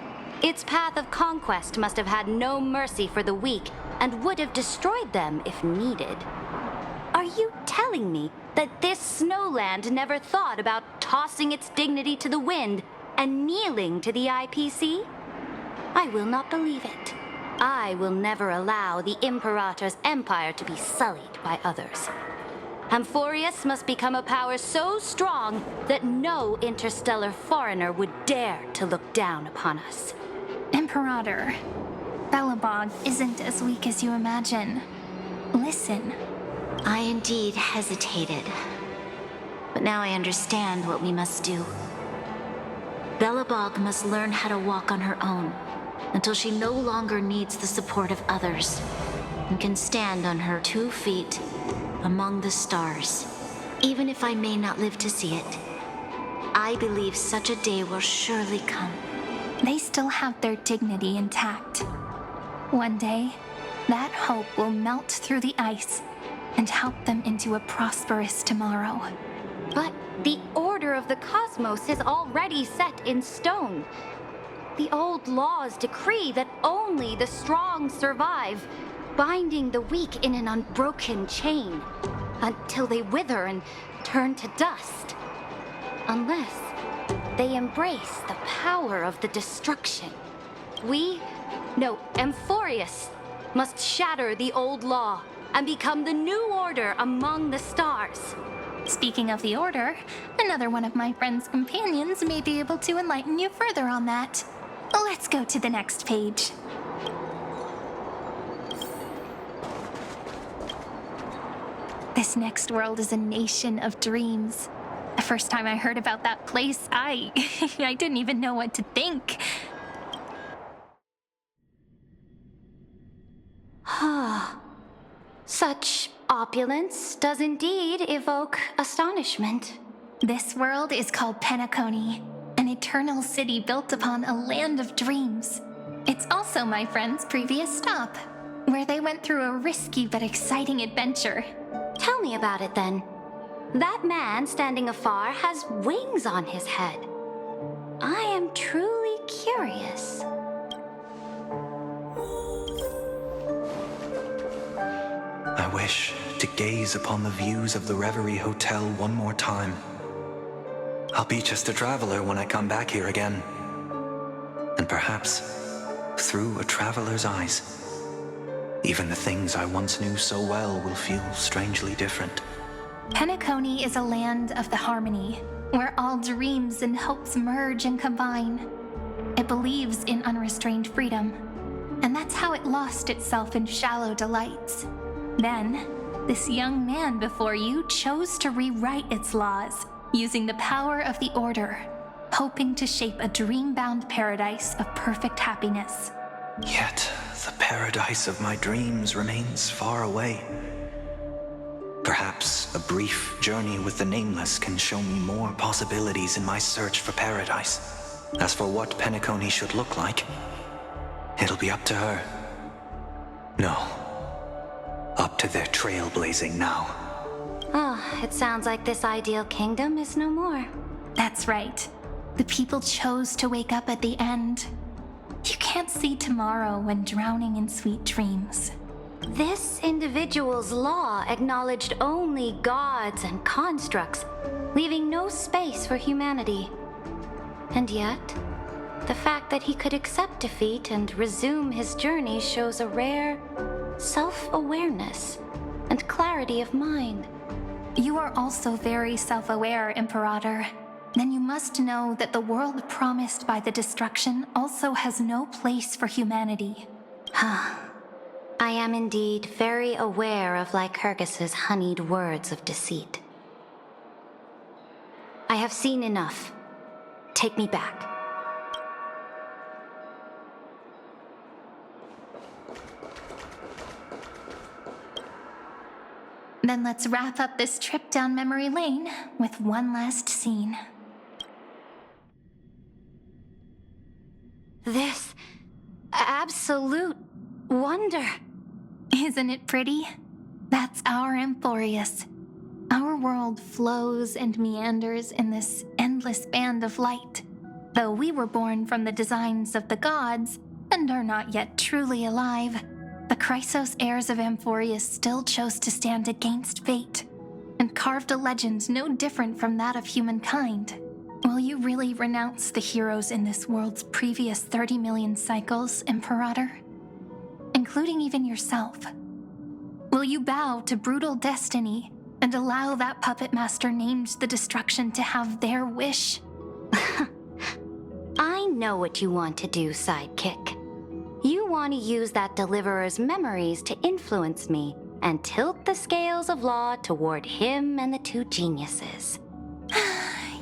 Speaker 5: Its path of conquest must have had no mercy for the weak and would have destroyed them if needed. Are you telling me that this snowland never thought about tossing its dignity to the wind and kneeling to the IPC? I will not believe it. I will never allow the Imperator's empire to be sullied by others. Amphorius must become a power so strong that no interstellar foreigner would dare to look down upon us.
Speaker 2: Imperator, Belobog isn't as weak as you imagine. Listen.
Speaker 17: I indeed hesitated, but now I understand what we must do. Belobog must learn how to walk on her own until she no longer needs the support of others and can stand on her 2 feet among the stars. Even if I may not live to see it, I believe such a day will surely come.
Speaker 2: They still have their dignity intact. One day, that hope will melt through the ice and help them into a prosperous tomorrow.
Speaker 5: But the order of the cosmos is already set in stone. The old laws decree that only the strong survive, binding the weak in an unbroken chain until they wither and turn to dust. Unless they embrace the power of the destruction. Amphorius must shatter the old law and become the new order among the stars.
Speaker 2: Speaking of the Order, another one of my friend's companions may be able to enlighten you further on that. Let's go to the next page. This next world is a nation of dreams. The first time I heard about that place, I didn't even know what to think.
Speaker 5: Such opulence does indeed evoke astonishment.
Speaker 2: This world is called Penacony, an eternal city built upon a land of dreams. It's also my friend's previous stop, where they went through a risky but exciting adventure.
Speaker 5: Tell me about it then. That man standing afar has wings on his head. I am truly curious.
Speaker 6: I wish to gaze upon the views of the Reverie Hotel one more time. I'll be just a traveler when I come back here again. And perhaps, through a traveler's eyes, even the things I once knew so well will feel strangely different.
Speaker 2: Penacony is a land of the harmony, where all dreams and hopes merge and combine. It believes in unrestrained freedom, and that's how it lost itself in shallow delights. Then, this young man before you chose to rewrite its laws, using the power of the Order, hoping to shape a dream-bound paradise of perfect happiness.
Speaker 6: Yet, the paradise of my dreams remains far away. Perhaps a brief journey with the Nameless can show me more possibilities in my search for paradise. As for what Penacony should look like, it'll be up to her. No, up to their trailblazing now.
Speaker 5: It sounds like this ideal kingdom is no more.
Speaker 2: That's right. The people chose to wake up at the end. You can't see tomorrow when drowning in sweet dreams.
Speaker 5: This individual's law acknowledged only gods and constructs, leaving no space for humanity. And yet, the fact that he could accept defeat and resume his journey shows a rare self-awareness and clarity of mind.
Speaker 2: You are also very self-aware, Imperator. Then you must know that the world promised by the destruction also has no place for humanity.
Speaker 5: I am indeed very aware of Lycurgus's honeyed words of deceit. I have seen enough. Take me back.
Speaker 2: Then let's wrap up this trip down memory lane with one last scene.
Speaker 5: This absolute wonder.
Speaker 2: Isn't it pretty? That's our Amphorius. Our world flows and meanders in this endless band of light. Though we were born from the designs of the gods and are not yet truly alive, the Chrysos heirs of Amphorius still chose to stand against fate and carved a legend no different from that of humankind. Will you really renounce the heroes in this world's previous 30 million cycles, Imperator? Including even yourself. Will you bow to brutal destiny and allow that puppet master named the destruction to have their wish?
Speaker 5: I know what you want to do, sidekick. You want to use that deliverer's memories to influence me and tilt the scales of law toward him and the two geniuses.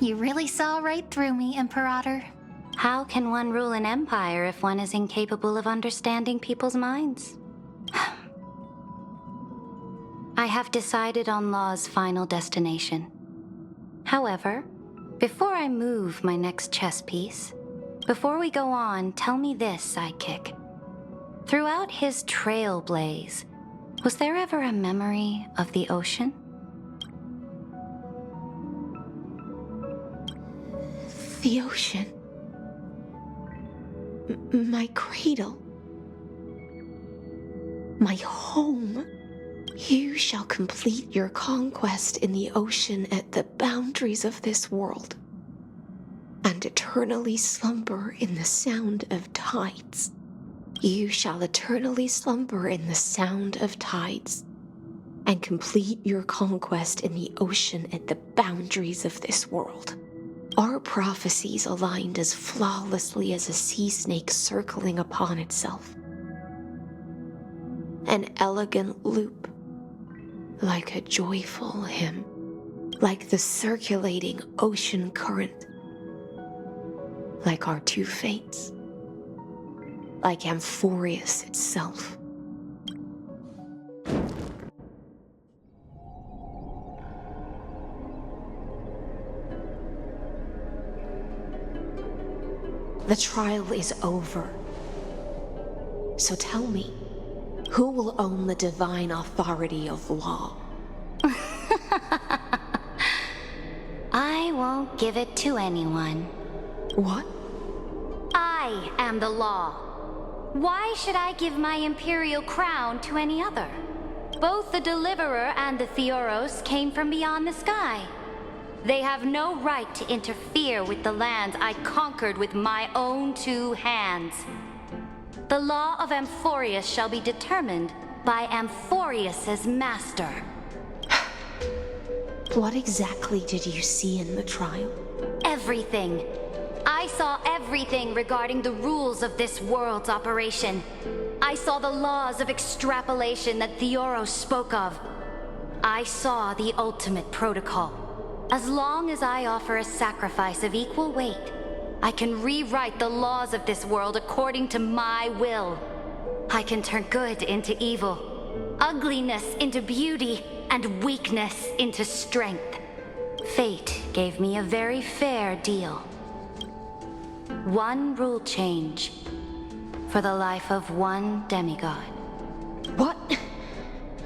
Speaker 2: You really saw right through me, Imperator.
Speaker 5: How can one rule an empire if one is incapable of understanding people's minds? I have decided on Law's final destination. However, before I move my next chess piece, before we go on, tell me this, sidekick. Throughout his Trailblaze, was there ever a memory of the ocean?
Speaker 8: The ocean. My cradle. My home. You shall complete your conquest in the ocean at the boundaries of this world, and eternally slumber in the sound of tides. You shall eternally slumber in the sound of tides, and complete your conquest in the ocean at the boundaries of this world. Our prophecies aligned as flawlessly as a sea snake circling upon itself. An elegant loop, like a joyful hymn, like the circulating ocean current, like our two fates, like Amphorius itself. The trial is over. So tell me, who will own the divine authority of law?
Speaker 5: I won't give it to anyone.
Speaker 8: What?
Speaker 5: I am the law. Why should I give my imperial crown to any other? Both the Deliverer and the Theoros came from beyond the sky. They have no right to interfere with the lands I conquered with my own two hands. The law of Amphorius shall be determined by Amphorius's master.
Speaker 8: What exactly did you see in the trial?
Speaker 5: Everything. I saw everything regarding the rules of this world's operation. I saw the laws of extrapolation that Theoros spoke of. I saw the ultimate protocol. As long as I offer a sacrifice of equal weight, I can rewrite the laws of this world according to my will. I can turn good into evil, ugliness into beauty, and weakness into strength. Fate gave me a very fair deal. One rule change for the life of one demigod.
Speaker 8: What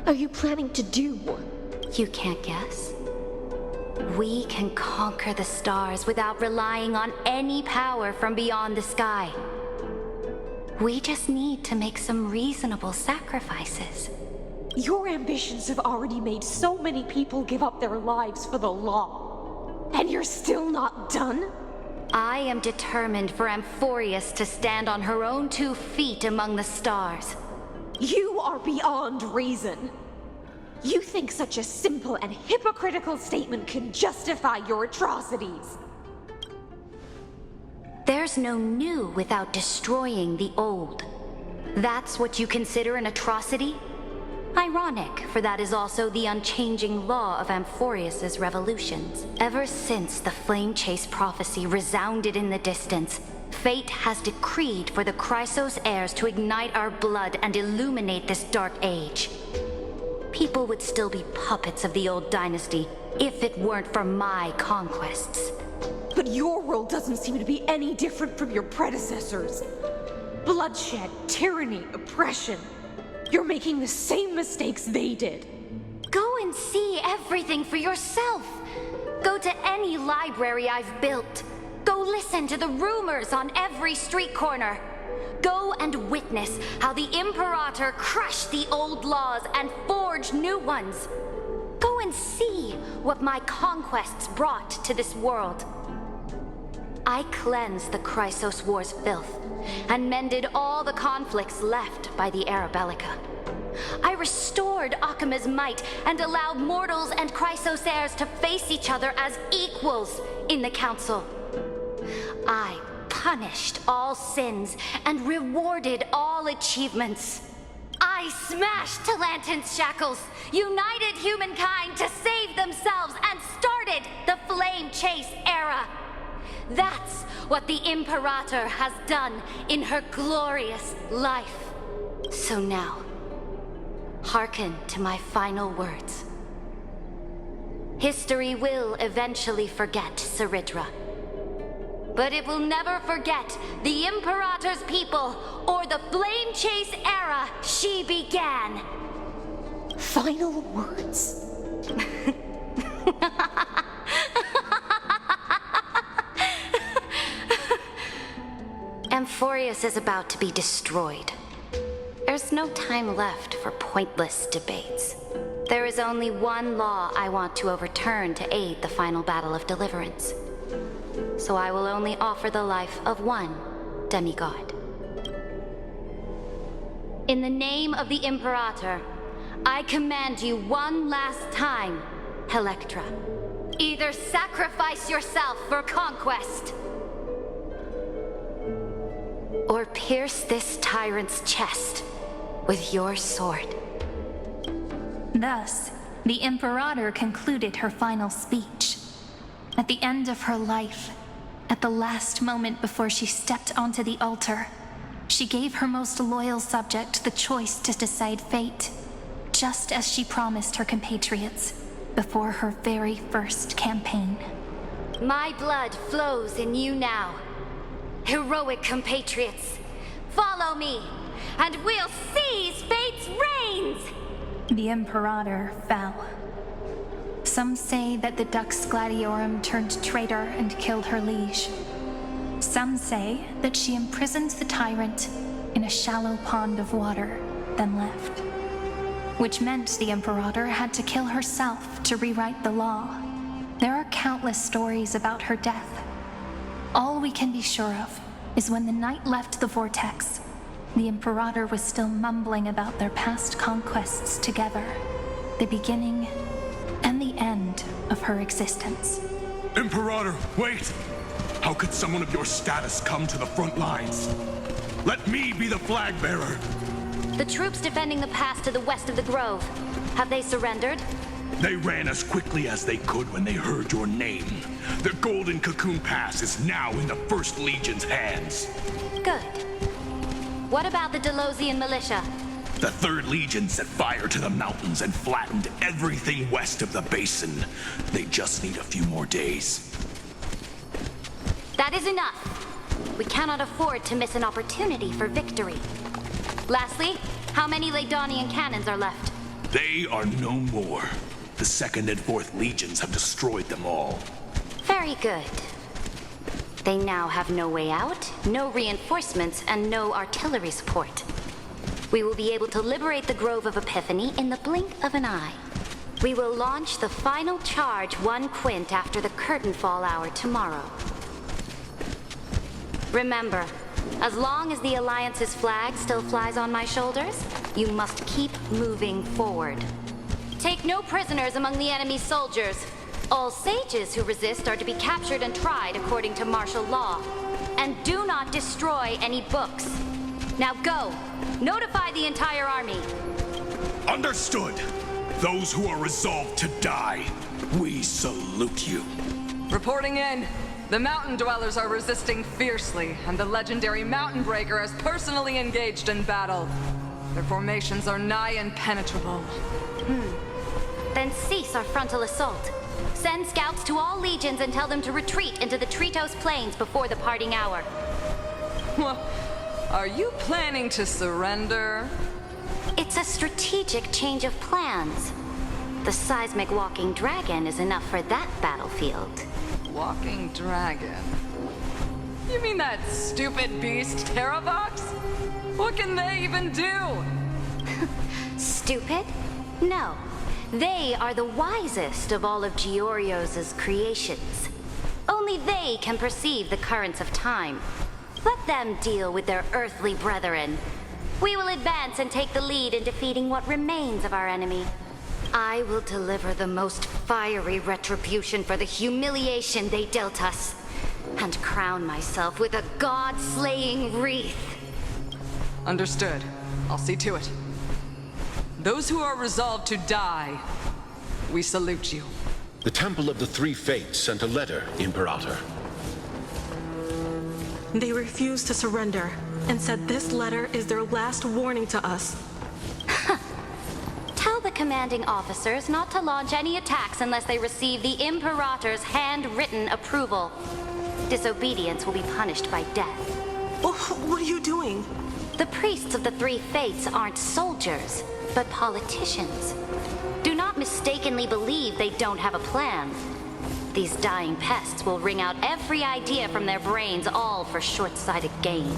Speaker 8: are you planning to do?
Speaker 5: You can't guess? We can conquer the stars without relying on any power from beyond the sky. We just need to make some reasonable sacrifices.
Speaker 8: Your ambitions have already made so many people give up their lives for the law. And you're still not done?
Speaker 5: I am determined for Amphorius to stand on her own 2 feet among the stars.
Speaker 8: You are beyond reason. You think such a simple and hypocritical statement can justify your atrocities?
Speaker 5: There's no new without destroying the old. That's what you consider an atrocity? Ironic, for that is also the unchanging law of Amphorius's revolutions. Ever since the Flame Chase prophecy resounded in the distance, fate has decreed for the Chrysos heirs to ignite our blood and illuminate this dark age. People would still be puppets of the old dynasty if it weren't for my conquests.
Speaker 8: But your world doesn't seem to be any different from your predecessors. Bloodshed, tyranny, oppression. You're making the same mistakes they did.
Speaker 5: Go and see everything for yourself. Go to any library I've built. Go listen to the rumors on every street corner. Go and witness how the Imperator crushed the old laws and forged new ones. Go and see what my conquests brought to this world. I cleansed the Chrysos War's filth and mended all the conflicts left by the Era Bellica. I restored Akima's might and allowed mortals and Chrysos heirs to face each other as equals in the Council. I punished all sins and rewarded all achievements. I smashed Talantin's shackles, united humankind to save themselves, and started the Flame Chase era. That's what the Imperator has done in her glorious life. So now, hearken to my final words. History will eventually forget Saridra, but it will never forget the Imperator's people or the Flame Chase era she began.
Speaker 8: Final words?
Speaker 5: Amphorius is about to be destroyed. There's no time left for pointless debates. There is only one law I want to overturn to aid the final battle of deliverance. So I will only offer the life of one demigod. In the name of the Imperator, I command you one last time, Electra. Either sacrifice yourself for conquest, or pierce this tyrant's chest with your sword.
Speaker 2: Thus, the Imperator concluded her final speech. At the end of her life, at the last moment before she stepped onto the altar, she gave her most loyal subject the choice to decide fate, just as she promised her compatriots before her very first campaign.
Speaker 5: My blood flows in you now. Heroic compatriots, follow me, and we'll seize fate's reins!
Speaker 2: The Imperator fell. Some say that the Dux Gladiorum turned traitor and killed her liege. Some say that she imprisoned the tyrant in a shallow pond of water, then left. Which meant the Imperator had to kill herself to rewrite the law. There are countless stories about her death. All we can be sure of is when the knight left the vortex, the Imperator was still mumbling about their past conquests together, the beginning and the end of her existence.
Speaker 13: Imperator, wait! How could someone of your status come to the front lines? Let me be the flag bearer!
Speaker 5: The troops defending the pass to the west of the grove, have they surrendered?
Speaker 13: They ran as quickly as they could when they heard your name. The Golden Cocoon Pass is now in the First Legion's hands.
Speaker 5: Good. What about the Delosian militia?
Speaker 13: The Third Legion set fire to the mountains and flattened everything west of the basin. They just need a few more days.
Speaker 5: That is enough. We cannot afford to miss an opportunity for victory. Lastly, how many Legdonian cannons are left?
Speaker 13: They are no more. The 2nd and 4th Legions have destroyed them all.
Speaker 5: Very good. They now have no way out, no reinforcements, and no artillery support. We will be able to liberate the Grove of Epiphany in the blink of an eye. We will launch the final charge 1 quint after the curtain fall hour tomorrow. Remember, as long as the Alliance's flag still flies on my shoulders, you must keep moving forward. Take no prisoners among the enemy's soldiers. All sages who resist are to be captured and tried according to martial law. And do not destroy any books. Now go! Notify the entire army!
Speaker 13: Understood! Those who are resolved to die, we salute you.
Speaker 15: Reporting in. The mountain dwellers are resisting fiercely, and the legendary Mountain Breaker has personally engaged in battle. Their formations are nigh impenetrable.
Speaker 5: Then cease our frontal assault. Send scouts to all legions and tell them to retreat into the Tritos Plains before the parting hour.
Speaker 15: Well, are you planning to surrender?
Speaker 5: It's a strategic change of plans. The seismic walking dragon is enough for that battlefield.
Speaker 15: Walking dragon? You mean that stupid beast, Terravox? What can they even do?
Speaker 5: Stupid? No. They are the wisest of all of Giorio's creations. Only they can perceive the currents of time. Let them deal with their earthly brethren. We will advance and take the lead in defeating what remains of our enemy. I will deliver the most fiery retribution for the humiliation they dealt us, and crown myself with a god-slaying wreath.
Speaker 15: Understood. I'll see to it. Those who are resolved to die, we salute you.
Speaker 12: The Temple of the Three Fates sent a letter, Imperator.
Speaker 10: They refused to surrender and said this letter is their last warning to us.
Speaker 5: Tell the commanding officers not to launch any attacks unless they receive the Imperator's handwritten approval. Disobedience will be punished by death.
Speaker 10: What are you doing?
Speaker 5: The priests of the Three Fates aren't soldiers, but politicians. Do not mistakenly believe they don't have a plan. These dying pests will wring out every idea from their brains, all for short-sighted gain.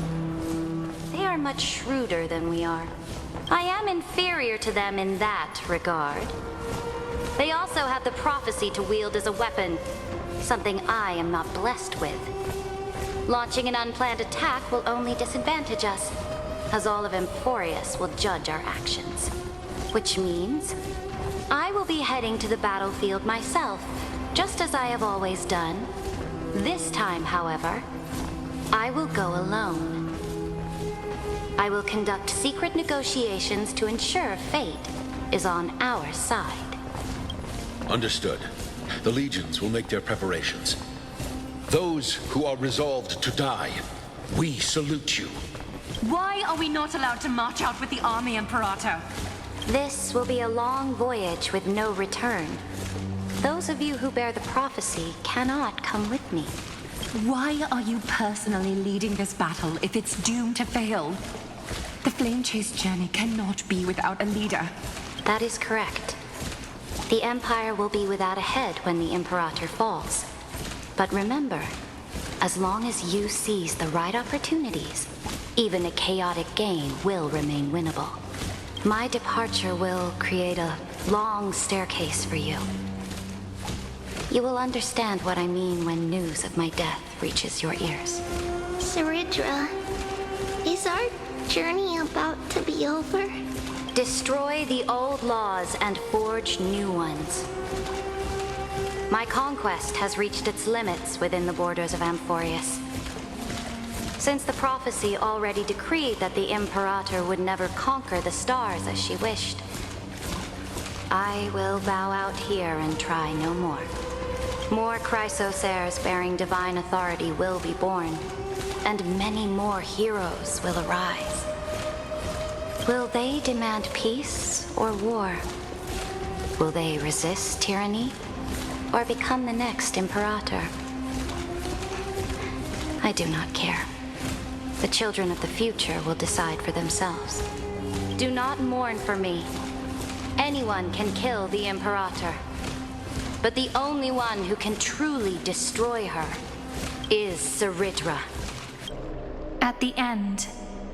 Speaker 5: They are much shrewder than we are. I am inferior to them in that regard. They also have the prophecy to wield as a weapon, something I am not blessed with. Launching an unplanned attack will only disadvantage us, as all of Emporius will judge our actions. Which means I will be heading to the battlefield myself, just as I have always done. This time, however, I will go alone. I will conduct secret negotiations to ensure fate is on our side.
Speaker 12: Understood. The legions will make their preparations. Those who are resolved to die, we salute you.
Speaker 9: Why are we not allowed to march out with the army, Imperator?
Speaker 5: This will be a long voyage with no return. Those of you who bear the prophecy cannot come with me.
Speaker 9: Why are you personally leading this battle if it's doomed to fail? The Flame Chase journey cannot be without a leader.
Speaker 5: That is correct. The Empire will be without a head when the Imperator falls. But remember, as long as you seize the right opportunities, even a chaotic game will remain winnable. My departure will create a long staircase for you. You will understand what I mean when news of my death reaches your ears.
Speaker 1: Saridra, is our journey about to be over?
Speaker 5: Destroy the old laws and forge new ones. My conquest has reached its limits within the borders of Amphorius. Since the prophecy already decreed that the Imperator would never conquer the stars as she wished, I will bow out here and try no more. More Chrysosaurs bearing divine authority will be born, and many more heroes will arise. Will they demand peace or war? Will they resist tyranny or become the next Imperator? I do not care. The children of the future will decide for themselves. Do not mourn for me. Anyone can kill the Imperator. But the only one who can truly destroy her is Saridra.
Speaker 2: At the end,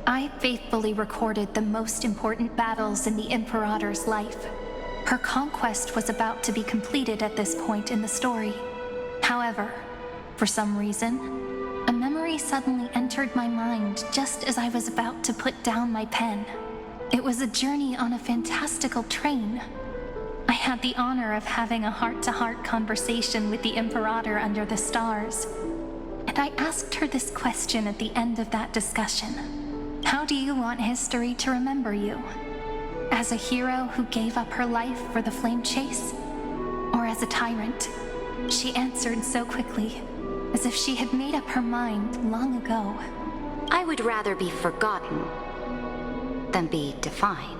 Speaker 2: I faithfully recorded the most important battles in the Imperator's life. Her conquest was about to be completed at this point in the story. However, for some reason, a memory suddenly entered my mind just as I was about to put down my pen. It was a journey on a fantastical train. I had the honor of having a heart-to-heart conversation with the Imperator under the stars, and I asked her this question at the end of that discussion. How do you want history to remember you? As a hero who gave up her life for the flame chase? Or as a tyrant? She answered so quickly, as if she had made up her mind long ago.
Speaker 5: I would rather be forgotten than be defined.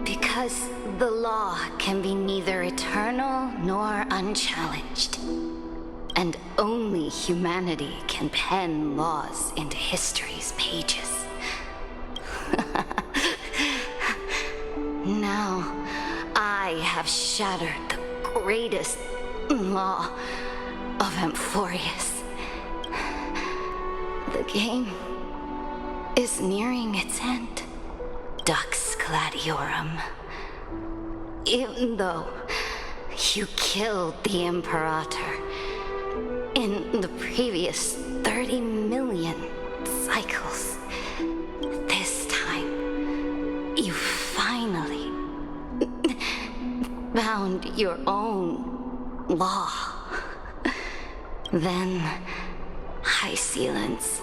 Speaker 5: Because the law can be neither eternal nor unchallenged. And only humanity can pen laws into history's pages. Now, I have shattered the greatest law of Amphorius. The game is nearing its end, Dux Gladiorum. Even though you killed the Imperator in the previous 30 million cycles, this time you finally found your own law. Then High Sealants,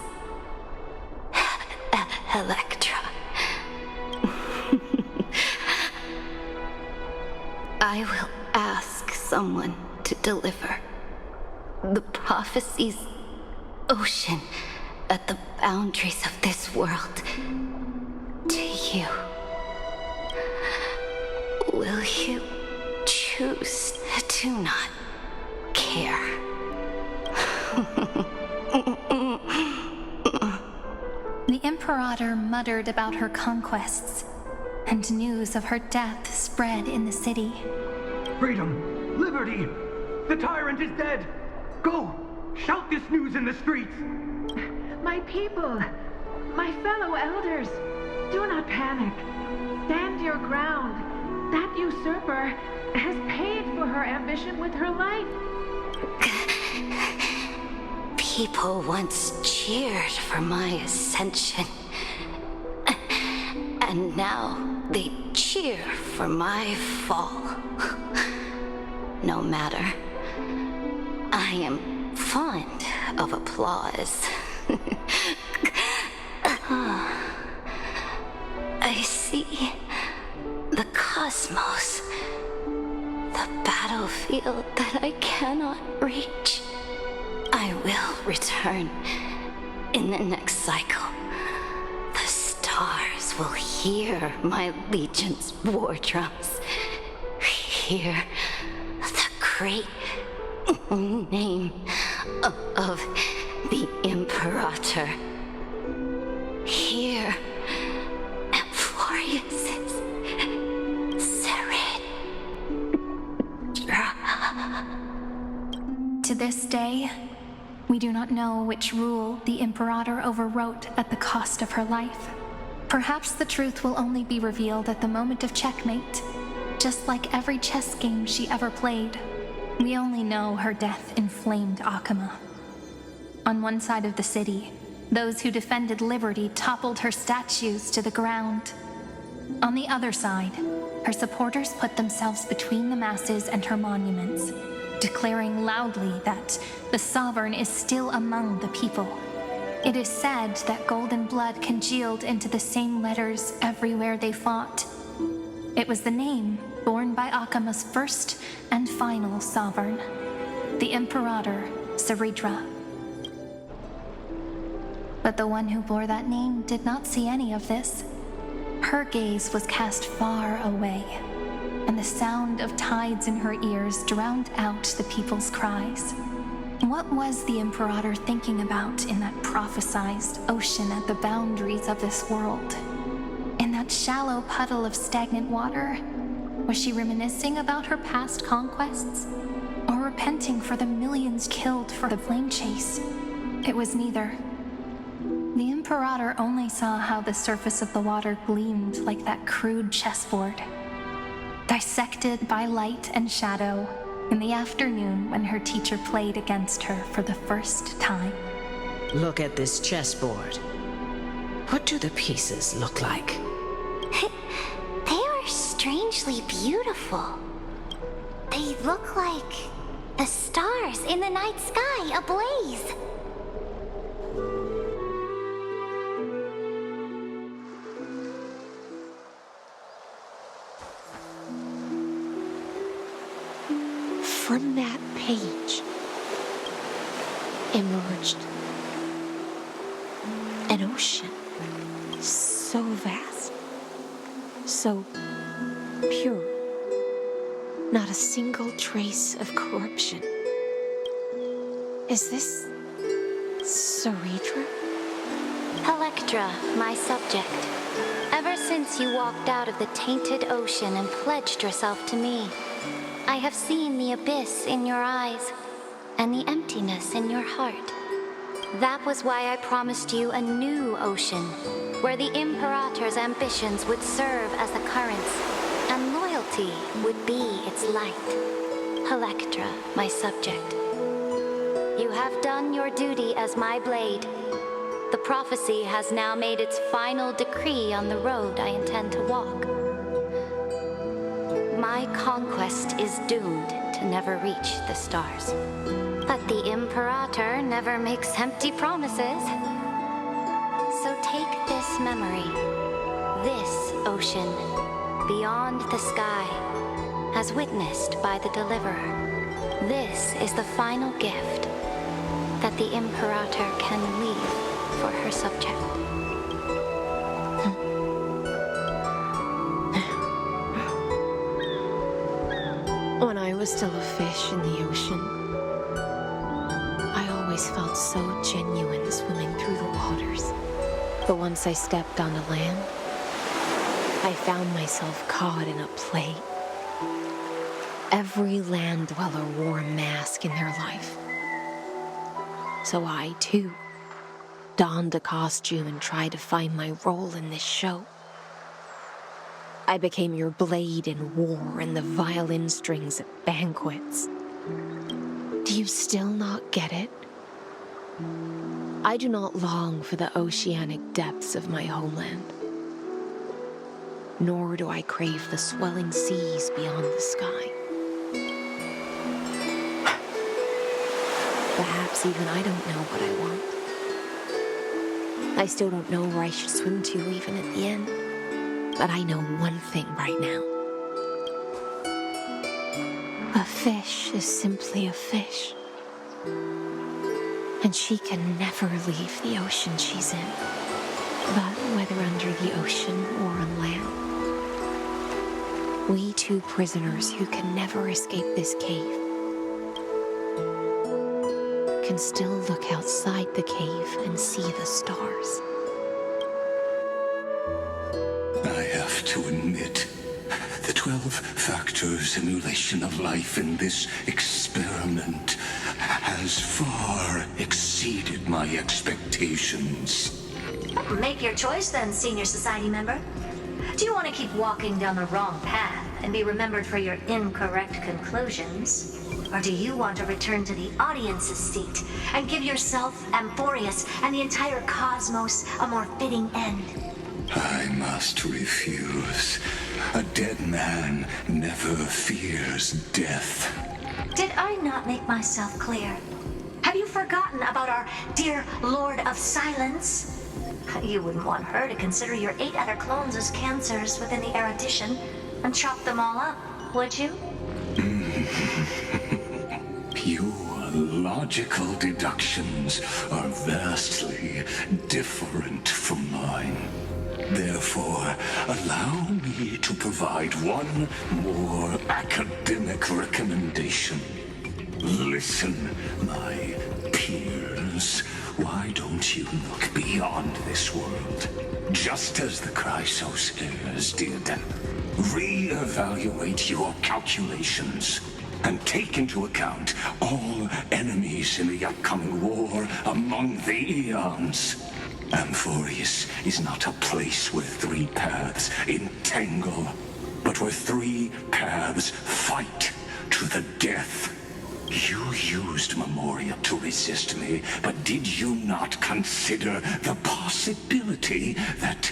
Speaker 5: Electra. I will ask someone to deliver the prophecy's ocean at the boundaries of this world to you. Will you choose to not care?
Speaker 2: The Imperator muttered about her conquests, and news of her death spread in the city.
Speaker 18: Freedom! Liberty! The tyrant is dead! Go! Shout this news in the streets!
Speaker 19: My people! My fellow elders! Do not panic. Stand your ground. That usurper has paid for her ambition with her life.
Speaker 5: People once cheered for my ascension. And now they cheer for my fall. No matter. I am fond of applause. I see the cosmos, the battlefield that I cannot reach. I will return in the next cycle. The stars will hear my legion's war drums. Hear the great name of the Imperator. Hear Amphorius's Saturate.
Speaker 2: To this day, we do not know which rule the Imperator overwrote at the cost of her life. Perhaps the truth will only be revealed at the moment of checkmate, just like every chess game she ever played. We only know her death inflamed Akama. On one side of the city, those who defended liberty toppled her statues to the ground. On the other side, her supporters put themselves between the masses and her monuments, declaring loudly that the Sovereign is still among the people. It is said that golden blood congealed into the same letters everywhere they fought. It was the name borne by Akama's first and final Sovereign, the Imperator Saridra. But the one who bore that name did not see any of this. Her gaze was cast far away, and the sound of tides in her ears drowned out the people's cries. What was the Imperator thinking about in that prophesized ocean at the boundaries of this world? In that that shallow puddle of stagnant water? Was she reminiscing about her past conquests? Or repenting for the millions killed for the flame chase? It was neither. The Imperator only saw how the surface of the water gleamed like that crude chessboard, dissected by light and shadow in the afternoon when her teacher played against her for the first time.
Speaker 20: Look at this chessboard. What do the pieces look like?
Speaker 1: They are strangely beautiful. They look like the stars in the night sky ablaze.
Speaker 8: From that page emerged an ocean so vast, so pure, not a single trace of corruption. Is this Saturate?
Speaker 5: Electra, my subject. Ever since you walked out of the tainted ocean and pledged yourself to me, I have seen the abyss in your eyes and the emptiness in your heart. That was why I promised you a new ocean, where the Imperator's ambitions would serve as the currents, and loyalty would be its light. Electra, my subject. You have done your duty as my blade. The prophecy has now made its final decree on the road I intend to walk. My conquest is doomed to never reach the stars. But the Imperator never makes empty promises. So take this memory, this ocean, beyond the sky, as witnessed by the Deliverer. This is the final gift that the Imperator can leave for her subject.
Speaker 8: When I was still a fish in the ocean, I always felt so genuine swimming through the waters. But once I stepped onto land, I found myself caught in a play. Every land dweller wore a mask in their life. So I, too, donned a costume and tried to find my role in this show. I became your blade in war and the violin strings at banquets. Do you still not get it? I do not long for the oceanic depths of my homeland. Nor do I crave the swelling seas beyond the sky. Perhaps even I don't know what I want. I still don't know where I should swim to even at the end. But I know one thing right now. A fish is simply a fish. And she can never leave the ocean she's in. But whether under the ocean or on land, we two prisoners who can never escape this cave can still look outside the cave and see the stars.
Speaker 7: I have to admit, the 12-factor simulation of life in this experiment has far exceeded my expectations.
Speaker 17: Make your choice then, Senior Society member. Do you want to keep walking down the wrong path and be remembered for your incorrect conclusions? Or do you want to return to the audience's seat and give yourself, Amphorius, and the entire cosmos a more fitting end?
Speaker 7: I must refuse. A dead man never fears death.
Speaker 17: Did I not make myself clear? Have you forgotten about our dear Lord of Silence? You wouldn't want her to consider your 8 other clones as cancers within the erudition and chop them all up, would you?
Speaker 7: Your logical deductions are vastly different from mine. Therefore, allow me to provide one more academic recommendation. Listen, my peers. Why don't Don't you look beyond this world, just as the Chrysos heirs did. Re-evaluate your calculations and take into account all enemies in the upcoming war among the Eons. Amphorius is not a place where three paths entangle, but where three paths fight to the death. You used Memoria to resist me, but did you not consider the possibility that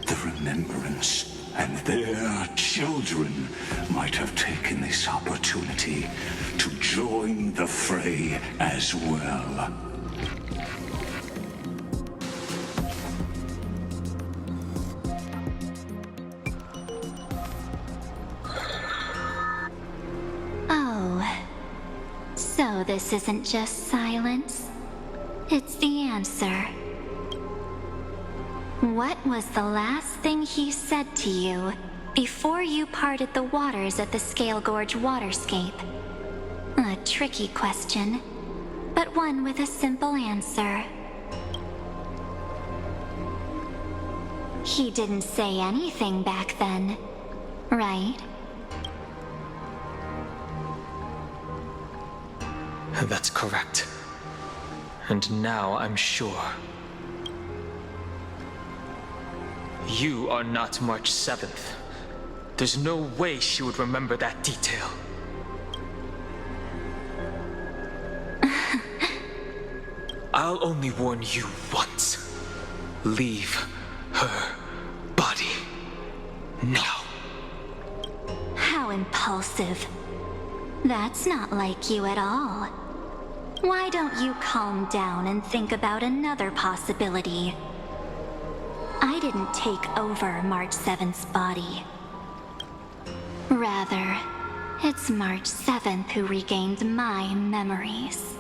Speaker 7: the Remembrance and their children might have taken this opportunity to join the fray as well?
Speaker 2: So this isn't just silence. It's the answer. What was the last thing he said to you before you parted the waters at the Scale Gorge waterscape? A tricky question, but one with a simple answer. He didn't say anything back then, right?
Speaker 21: That's correct. And now I'm sure. You are not March 7th. There's no way she would remember that detail. I'll only warn you once. Leave her body now.
Speaker 2: How impulsive. That's not like you at all. Why don't you calm down and think about another possibility? I didn't take over March 7th's body. Rather, it's March 7th who regained my memories.